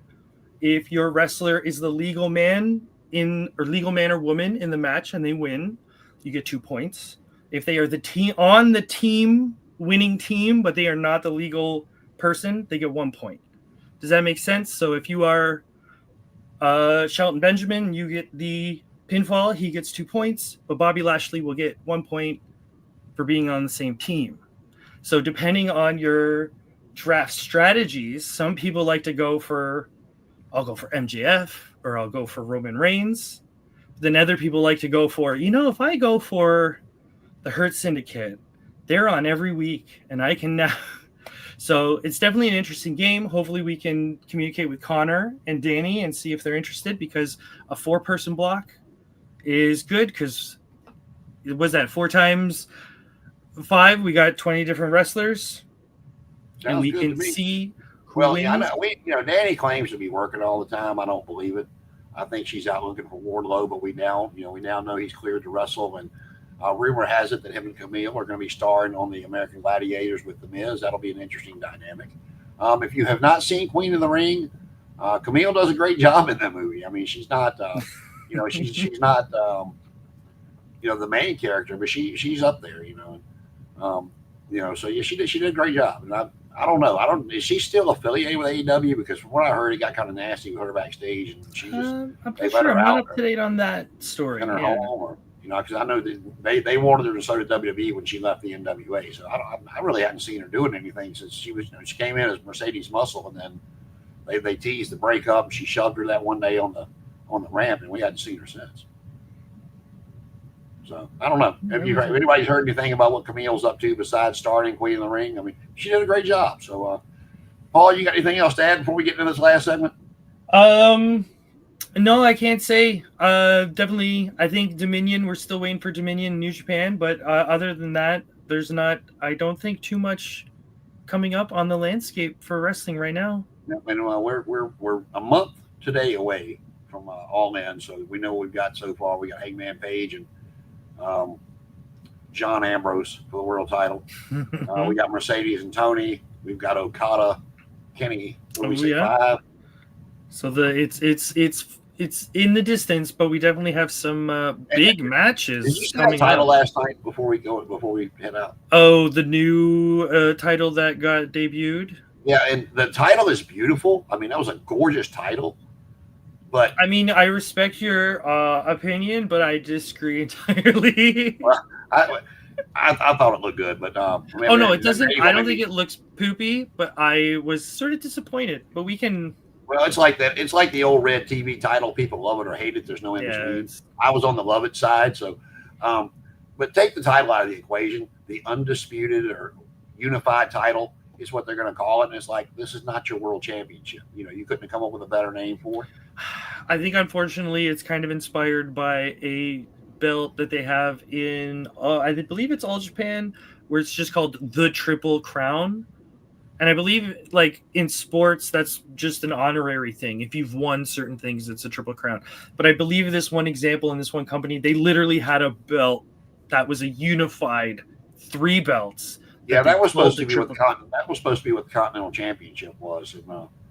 If your wrestler is the legal man legal man or woman in the match and they win, you get 2 points. If they are the team on the team winning team, but they are not the legal person, they get 1 point. Does that make sense? So if you are Shelton Benjamin, you get the pinfall, he gets 2 points, but Bobby Lashley will get 1 point for being on the same team. So depending on your draft strategies, some people like to go for, I'll go for MJF or I'll go for Roman Reigns. Then other people like to go for, if I go for the Hurt Syndicate, they're on every week and I can now. So it's definitely an interesting game. Hopefully we can communicate with Connor and Danny and see if they're interested, because a 4-person block is good, because it was that 4 times 5. We got 20 different wrestlers. Sounds and we good can to me. see who Well, wins. yeah, I know, Danny claims to be working all the time. I don't believe it. I think she's out looking for Wardlow, but we now know he's cleared to wrestle, and rumor has it that him and Kamille are going to be starring on the American Gladiators with The Miz. That'll be an interesting dynamic. If you have not seen Queen of the Ring, Kamille does a great job in that movie. I mean, she's not, she's not, the main character, but she's up there. So yeah, she did a great job, and I don't know. Is she still affiliated with AEW? Because from what I heard, it got kind of nasty with her backstage, and she just I'm they pretty let sure her I'm not out up to date on that story. in her Yeah. home, or because I know that they wanted her to start at WWE when she left the NWA. So I really hadn't seen her doing anything since she came in as Mercedes Muscle, and then they teased the breakup, and she shoved her that one day on the ramp, and we hadn't seen her since. So I don't know. If anybody's heard anything about what Camille's up to besides starting Queen of the Ring? I mean, she did a great job. So, Paul, you got anything else to add before we get into this last segment? No, I can't say. Definitely, I think Dominion. We're still waiting for Dominion, New Japan, but other than that, there's not. I don't think too much coming up on the landscape for wrestling right now. And we're a month today away from All In, so we know what we've got so far. We got Hangman Page and John Ambrose for the world title. We got Mercedes and Tony. We've got Okada, Kenny. What do we say? 5. So it's in the distance, but we definitely have some big matches. Did you see that title last night before we head out? Oh, the new title that got debuted. Yeah, and the title is beautiful. I mean, that was a gorgeous title. But I mean, I respect your opinion, but I disagree entirely. Well, I thought it looked good, but no, it doesn't. I don't think it looks poopy, but I was sort of disappointed. But we can. Well, it's like that. It's like the old red TV title. People love it or hate it. There's no in between. I was on the love it side. So, but take the title out of the equation. The undisputed or unified title is what they're going to call it. And it's like, this is not your world championship. You couldn't have come up with a better name for it. I think, unfortunately, it's kind of inspired by a belt that they have in, I believe it's All Japan, where it's just called the Triple Crown. And I believe, like, in sports, that's just an honorary thing. If you've won certain things, it's a Triple Crown. But I believe this one example in this one company, they literally had a belt that was a unified 3 belts. Yeah, that was supposed to be what the Continental Championship was.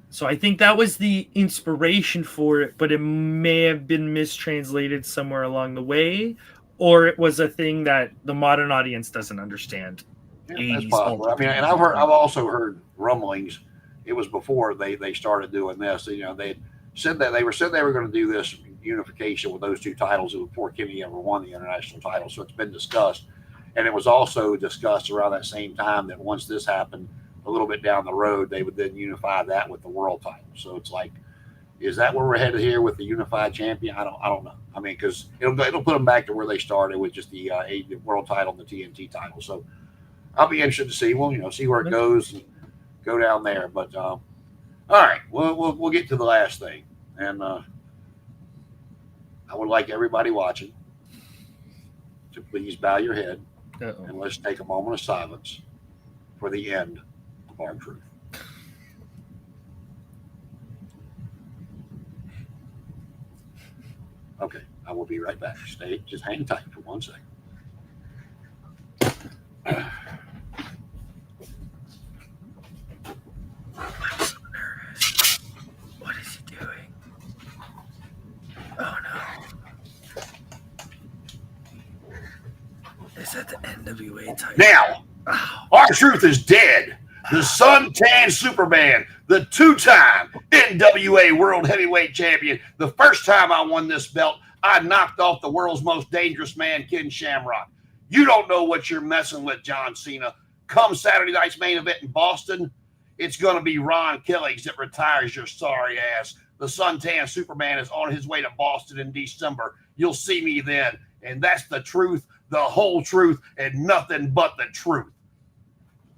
So I think that was the inspiration for it, but it may have been mistranslated somewhere along the way, or it was a thing that the modern audience doesn't understand. Yeah, that's possible. I mean, and I've also heard rumblings. It was before they started doing this. They said that they were going to do this unification with those 2 titles before Kenny ever won the international title. So it's been discussed, and it was also discussed around that same time that once this happened, a little bit down the road, they would then unify that with the world title. So it's like, is that where we're headed here with the unified champion? I don't know. I mean, because it'll put them back to where they started with just the world title and the TNT title. So I'll be interested to see. Well, see where it goes and go down there. But all right, we'll get to the last thing, and I would like everybody watching to please bow your head and let's take a moment of silence for the end of our truth. Okay, I will be right back. Just hang tight for 1 second. I'm so nervous. What is he doing? Oh no. Is that the NWA title? Now, R-Truth is dead. The suntan Superman, the 2-time NWA World Heavyweight Champion. The first time I won this belt, I knocked off the world's most dangerous man, Ken Shamrock. You don't know what you're messing with, John Cena. Come Saturday night's main event in Boston, it's going to be Ron Killings that retires your sorry ass. The suntan Superman is on his way to Boston in December. You'll see me then. And that's the truth, the whole truth, and nothing but the truth.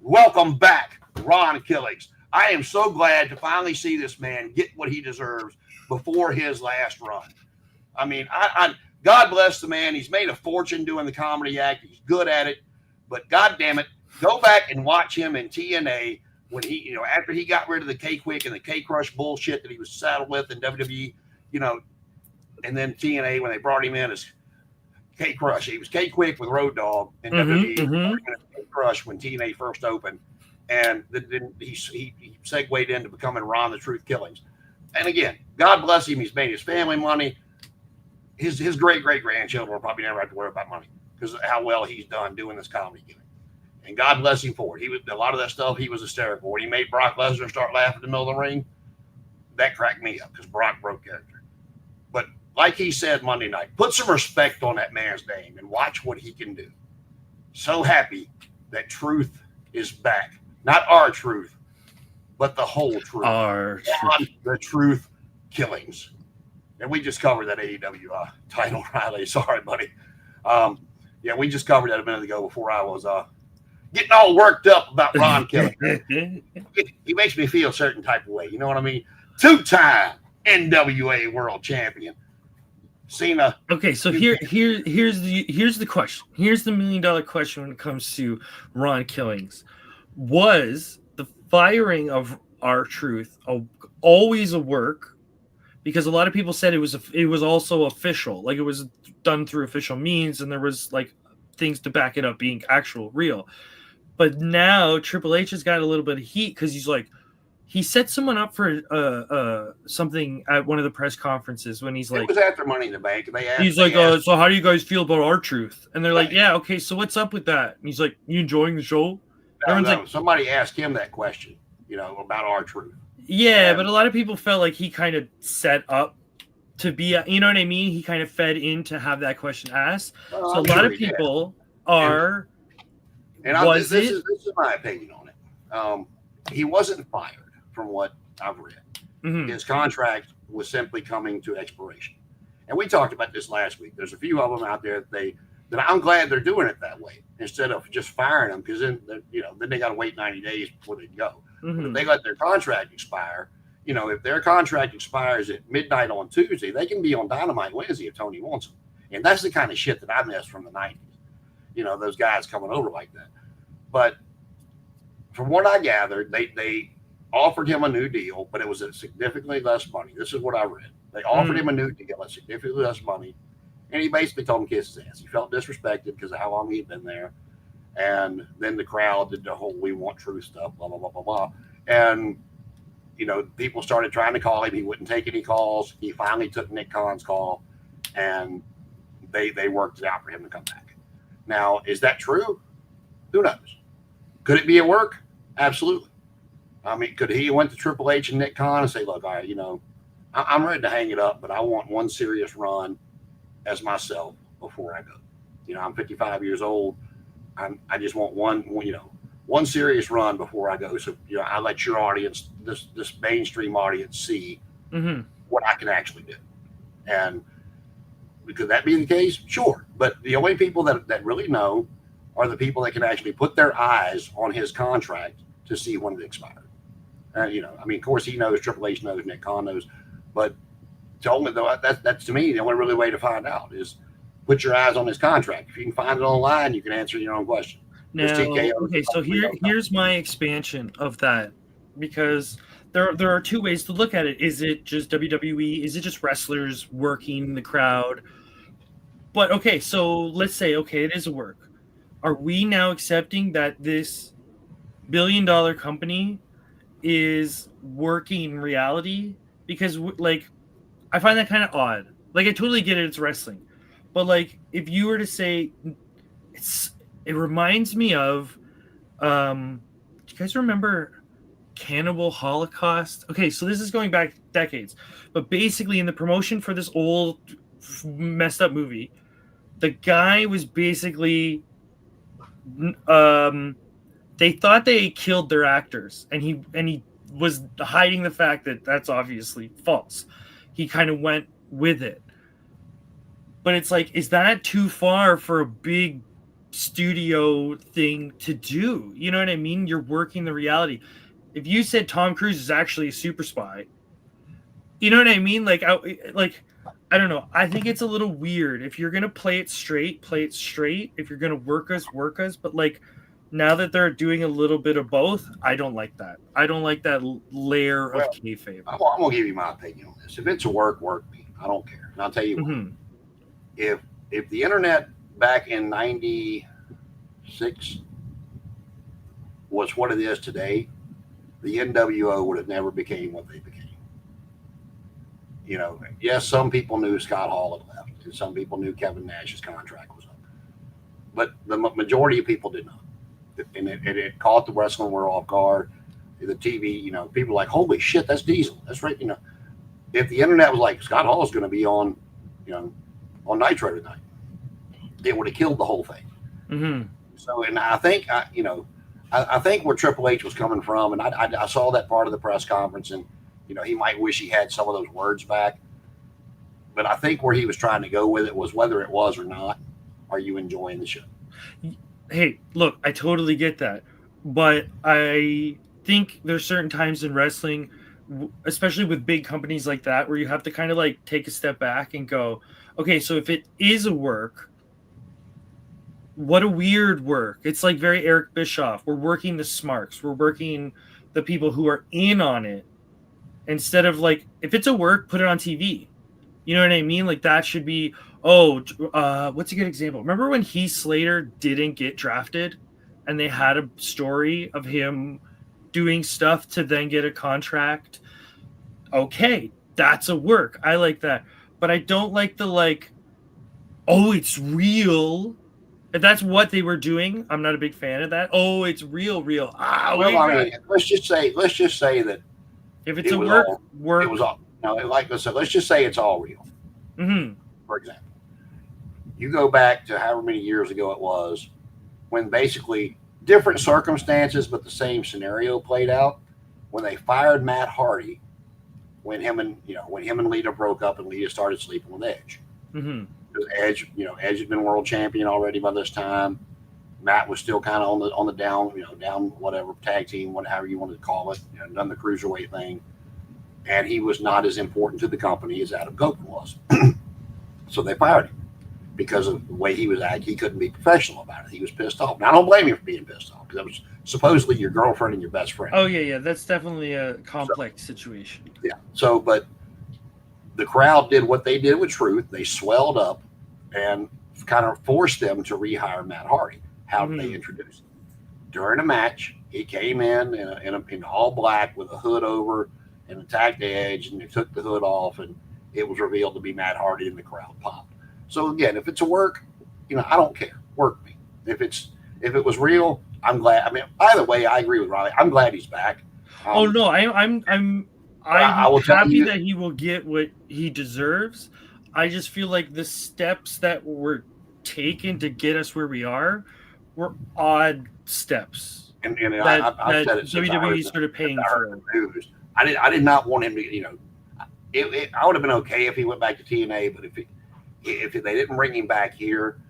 Welcome back, Ron Killings. I am so glad to finally see this man get what he deserves before his last run. I mean, God bless the man. He's made a fortune doing the comedy act. He's good at it. But God damn it, go back and watch him in TNA when he, after he got rid of the K-Quick and the K-Crush bullshit that he was saddled with in WWE, and then TNA when they brought him in as K-Crush. He was K-Quick with Road Dogg in WWE. K-Crush when TNA first opened. And then he segued into becoming Ron the Truth Killings. And again, God bless him. He's made his family money. His great-great-grandchildren will probably never have to worry about money because of how well he's done doing this comedy gimmick. And God bless him for it. He was a lot of that stuff. He was hysterical. When he made Brock Lesnar start laughing in the middle of the ring, that cracked me up because Brock broke character. But like he said Monday night, put some respect on that man's name and watch what he can do. So happy that truth is back. Not our truth, but the whole truth. The Truth Killings. And we just covered that AEW title, Riley. Sorry, buddy. Yeah, we just covered that a minute ago before I was getting all worked up about Ron Killings. He makes me feel a certain type of way. You know what I mean? 2-time NWA World Champion. Cena. Okay, so here's the question. Here's the $1 million question when it comes to Ron Killings. Was the firing of R-Truth always a work? Because a lot of people said it was also official, like it was done through official means, and there was like things to back it up being actual real. But now Triple H has got a little bit of heat because he set someone up for something at one of the press conferences when he's like, it was after Money in the Bank. So how do you guys feel about R-Truth? And they're like, yeah, okay, so what's up with that? And he's like, you enjoying the show? No, somebody asked him that question, about R-Truth. Yeah, but a lot of people felt like he kind of set up to be, you know what I mean? He kind of fed in to have that question asked. So a lot of people are. This is my opinion on it. He wasn't fired, from what I've read. Mm-hmm. His contract was simply coming to expiration, and we talked about this last week. There's a few of them out there that I'm glad they're doing it that way instead of just firing them, because then they got to wait 90 days before they go. Mm-hmm. But if they let their contract expire, if their contract expires at midnight on Tuesday, they can be on Dynamite Wednesday if Tony wants them. And that's the kind of shit that I missed from the 90s. Those guys coming over like that. But from what I gathered, they offered him a new deal, but it was at significantly less money. This is what I read. They offered him a new deal at significantly less money, and he basically told him to kiss his ass. He felt disrespected because of how long he'd been there. And then the crowd did the whole "we want truth" stuff, blah, blah, blah, blah, blah. And, people started trying to call him. He wouldn't take any calls. He finally took Nick Khan's call, and they worked it out for him to come back. Now, is that true? Who knows? Could it be a work? Absolutely. I mean, could he went to Triple H and Nick Khan and say, look, all right, I'm ready to hang it up, but I want one serious run as myself before I go. I'm 55 years old. I just want one serious run before I go. So, I let your audience, this mainstream audience, see what I can actually do. And could that be the case? Sure. But the only people that really know are the people that can actually put their eyes on his contract to see when it expired. Of course he knows, Triple H knows, Nick Khan knows, but that's to me the only really way to find out is put your eyes on his contract. If you can find it online, you can answer your own question. Now, okay, so here's my expansion of that, because there are two ways to look at it. Is it just WWE? Is it just wrestlers working the crowd? But okay, so let's say okay, it is a work. Are we now accepting that this billion-dollar company is working reality? Because like I find that kind of odd. Like I totally get it, it's wrestling, but like if you were to say it's, it reminds me of do you guys remember Cannibal Holocaust? Okay, so this is going back decades, but basically in the promotion for this old messed up movie, the guy was basically um they thought they killed their actors, and he was hiding the fact that that's obviously false. He kind of went with it, but it's like, is that too far for a big studio thing to do? You know what I mean? You're working the reality. If you said Tom Cruise is actually a super spy, you know what I mean? I don't know. I think it's a little weird. If you're gonna play it straight, play it straight. If you're gonna work us. But like now that they're doing a little bit of both, I don't like that. I don't like that layer of Well, kayfabe. I'm gonna give you my opinion on this. If it's a work, work me. I don't care. And I'll tell you what. Mm-hmm. If the internet back in '96 was what it is today, the NWO would have never became what they became. Yes, some people knew Scott Hall had left, and some people knew Kevin Nash's contract was up, but the majority of people did not. And it caught the wrestling world off guard. The TV, people were like, holy shit, that's Diesel. That's right. If the internet was like, Scott Hall is going to be on, on Nitro tonight, it would have killed the whole thing. Mm-hmm. So, and I think, I think where Triple H was coming from, and I saw that part of the press conference, and he might wish he had some of those words back. But I think where he was trying to go with it was whether it was or not, are you enjoying the show? Hey, look, I totally get that, but I think there's certain times in wrestling, especially with big companies like that, where you have to kind of like take a step back and go, okay, so if it is a work, what a weird work. It's like very Eric Bischoff. We're working the smarks. We're working the people who are in on it. Instead of like, if it's a work, put it on TV. You know what I mean? Like that should be, what's a good example? Remember when Heath Slater didn't get drafted and they had a story of him doing stuff to then get a contract? Okay, that's a work. I like that. But I don't like the like, oh, it's real. If that's what they were doing, I'm not a big fan of that. Oh, it's real. Well, I mean, let's just say that if it's a work, it was all. Like I said, let's just say it's all real. Mm-hmm. For example, you go back to however many years ago it was, when basically different circumstances but the same scenario played out. When they fired Matt Hardy, when him and Lita broke up and Lita started sleeping with Edge. Mm-hmm. Edge, Edge had been world champion already by this time. Matt was still kind of on the down, down whatever tag team, whatever you want to call it, done the cruiserweight thing, and he was not as important to the company as Adam Copeland was. So they fired him because of the way he was acting. He couldn't be professional about it. He was pissed off. Now I don't blame him for being pissed off because that was supposedly your girlfriend and your best friend. Oh yeah, that's definitely a complex situation. Yeah. So, but the crowd did what they did with Truth. They swelled up and kind of forced them to rehire Matt Hardy. How did they introduce him? During a match, he came in all black with a hood over and attacked Edge, and they took the hood off, and it was revealed to be Matt Hardy, and the crowd popped. So again, if it's a work, I don't care. Work me. If it was real, I'm glad. I mean, either way, I agree with Riley. I'm glad he's back. Oh no, I'm happy that he will get what he deserves. I just feel like the steps that were taken to get us where we are were odd steps. And I've said it WWE started paying for. I did not want him to. I would have been okay if he went back to TNA, but if they didn't bring him back here,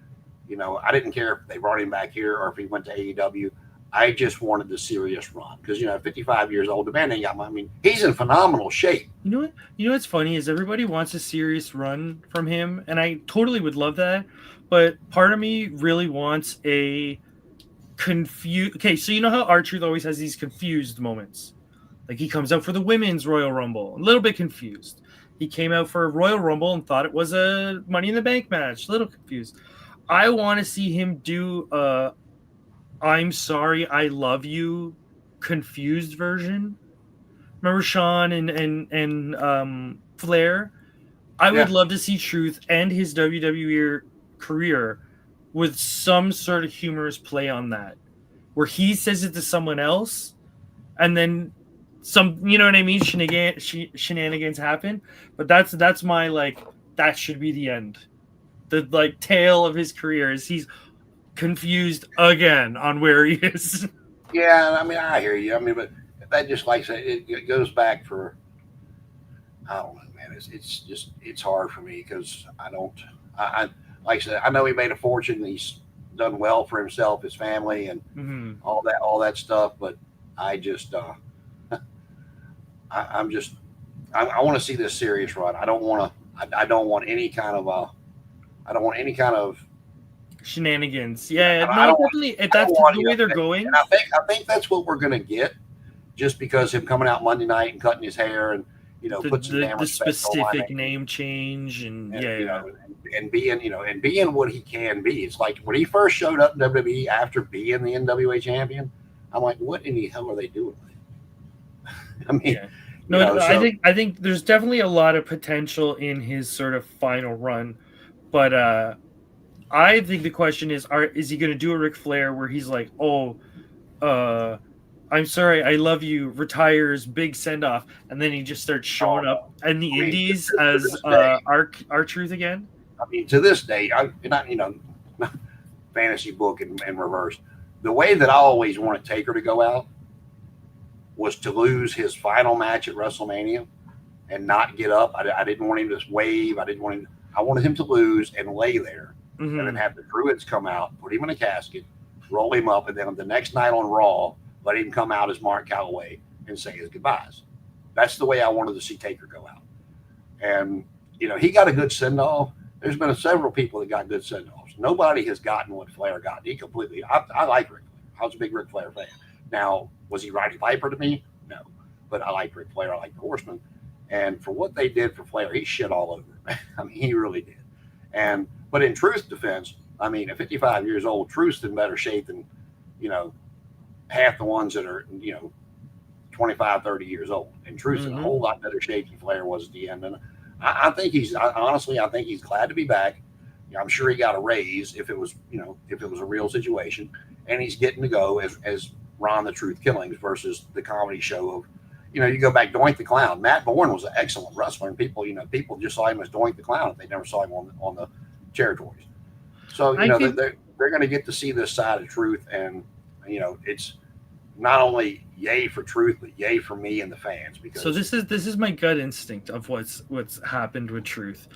I didn't care if they brought him back here or if he went to AEW. I just wanted the serious run because 55 years old, the man ain't got. I mean, he's in phenomenal shape. You know what? What's funny is everybody wants a serious run from him, and I totally would love that. But part of me really wants a confused. Okay, so you know how R-Truth always has these confused moments, like he comes out for the women's Royal Rumble, a little bit confused. He came out for a Royal Rumble and thought it was a Money in the Bank match. A little confused. I want to see him do a "I'm sorry, I love you" confused version. Remember Sean and Flair? I would Yeah. love to see Truth end his WWE career with some sort of humorous play on that, where he says it to someone else, and then some, you know what I mean? Shenanigans happen. But that's my like. That should be the end. The like tale of his career is he's confused again on where he is. Yeah, I mean, I hear you. I mean, but that just like I said, it goes back for I don't know, man. It's hard for me because I like I said, I know he made a fortune. He's done well for himself, his family, and Mhm. all that stuff. But I just I'm just I want to see this serious run. I don't want to. I don't want any kind of I don't want any kind of Shenanigans. yeah. Yeah, I no, don't want definitely. If I don't that's want the way they're and going, I think that's what we're gonna get just because him coming out Monday night and cutting his hair and the put some the, damn the respect on my specific name name change and and yeah. and being and being what he can be. It's like when he first showed up in WWE after being the NWA champion. I'm like, what in the hell are they doing? I mean, Yeah. No, I so think there's definitely a lot of potential in his sort of final run, but I think the question is he going to do a Ric Flair where he's like, "Oh, uh I'm sorry, I love you," retires, big send off, and then he just starts oh showing up no. in the I mean, indies to as this day, our truth again. to this day, I not fantasy book in reverse. The way that I always wanted Taker to go out was to lose his final match at WrestleMania and not get up. I didn't want him to wave. I didn't want him. I wanted him to lose and lay there, and then Hmm. have the Druids come out, put him in a casket, roll him up, and then the next night on Raw, let him come out as Mark Calloway and say his goodbyes. That's the way I wanted to see Taker go out. And he got a good send off. There's been several people that got good send offs. Nobody has gotten what Flair got. He completely. I like Ric Flair. I was a big Ric Flair fan. Now, was he Roddy Piper to me? No, but I like Ric Flair. I like the Horseman. And for what they did for Flair, he shit all over him. I mean, he really did. And but in Truth's defense, I mean, at 55 years old, Truth's in better shape than you know half the ones that are 25, 30 years old. And Truth's in a Hmm. whole lot better shape than Flair was at the end. And I think honestly, I think he's glad to be back. I'm sure he got a raise if it was, if it was a real situation. And he's getting to go as Ron the Truth Killings versus the comedy show of, you go back Doink the Clown. Matt Bourne was an excellent wrestler, and people just saw him as Doink the Clown if they never saw him on the territories. So I think they're going to get to see this side of Truth, and it's not only yay for Truth, but yay for me and the fans so. because This is my gut instinct of what's happened with Truth.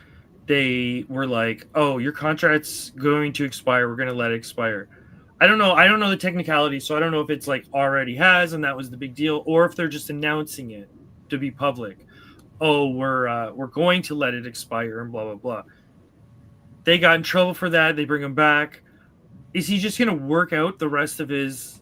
They were like, "Oh, your contract's going to expire. We're going to let it expire." I don't know. I don't know the technicality, so I don't know if it's like already has and that was the big deal, or if they're just announcing it to be public. Oh, we're going to let it expire and blah blah blah. They got in trouble for that. They bring him back. Is he just gonna work out the rest of his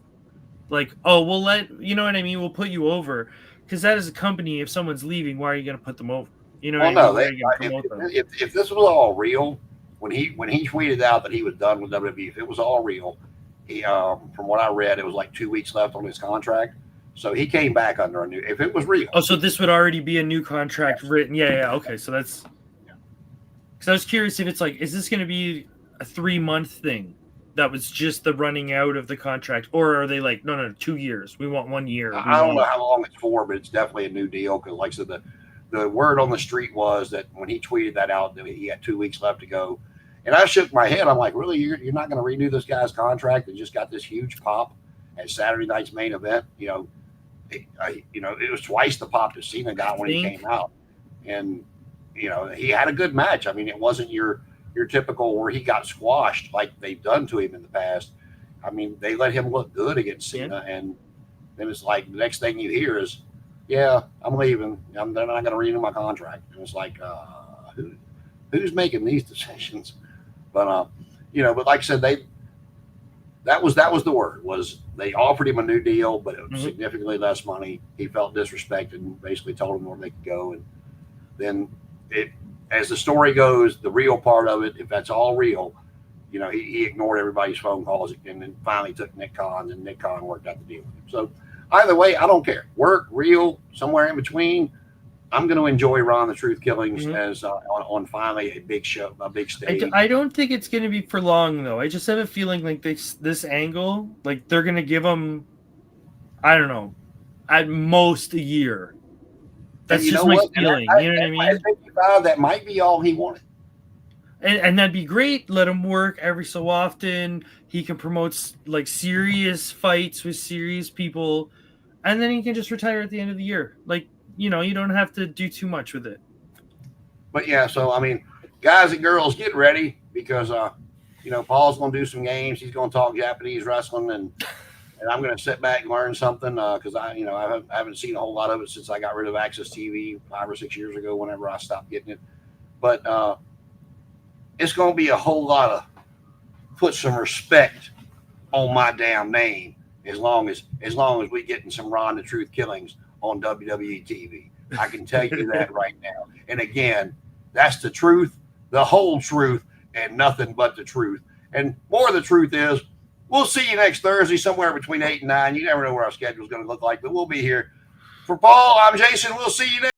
like? Oh, we'll let you know what I mean. We'll put you over because that is a company. If someone's leaving, why are you gonna put them over? You know what well, I mean? no, Why are you gonna promote them? if this was all real, when he tweeted out that he was done with WWE, if it was all real, he from what I read, it was like 2 weeks left on his contract, so he came back under a new. If it was real, Oh, so this would already be a new contract yes, written. Yeah. Okay, so that's yeah. because I was curious if it's like, is this going to be a 3 month thing that was just the running out of the contract, or are they like, no, 2 years? We want 1 year. We I don't know want. how long it's for, but it's definitely a new deal because, like I said, the word on the street was that when he tweeted that out, that he had 2 weeks left to go. And I shook my head. I'm like, really? You're not going to renew this guy's contract that just got this huge pop at Saturday night's main event? It was twice the pop that Cena I got when he think came out, and he had a good match. I mean, it wasn't your typical where he got squashed like they've done to him in the past. I mean, they let him look good against yeah. Cena, and then it's like the next thing you hear is, "Yeah, I'm leaving. They're not going to renew my contract." And it's like, who's making these decisions? But but like I said, that was the word was they offered him a new deal, but it was Hmm. significantly less money. He felt disrespected and basically told him where they could go. And then as the story goes, the real part of it, if that's all real, he ignored everybody's phone calls and then finally took Nick Khan, and Nick Khan worked out the deal with him. So either way, I don't care. Work, real, somewhere in between. I'm going to enjoy Ron the Truth Killings as on finally a big show, a big stage. I don't think it's going to be for long, though. I just have a feeling like this angle, like they're going to give him, I don't know, at most a year. That's just my feeling. You know what I mean? At 55, that might be all he wanted. And that'd be great. Let him work every so often. He can promote like serious fights with serious people, and then he can just retire at the end of the year. Like, you don't have to do too much with it. But yeah, so I mean, guys and girls, get ready because Paul's going to do some games. He's going to talk Japanese wrestling, and I'm going to sit back and learn something because I haven't seen a whole lot of it since I got rid of Access TV 5 or 6 years ago. Whenever I stopped getting it, but it's going to be a whole lot of put some respect on my damn name as long as we getting some Ron the Truth Killings on WWE TV. I can tell you that right now. And again, that's the truth, the whole truth, and nothing but the truth. And more of the truth is, we'll see you next Thursday somewhere between 8 and 9. You never know where our schedule is going to look like, but we'll be here. For Paul, I'm Jason. We'll see you next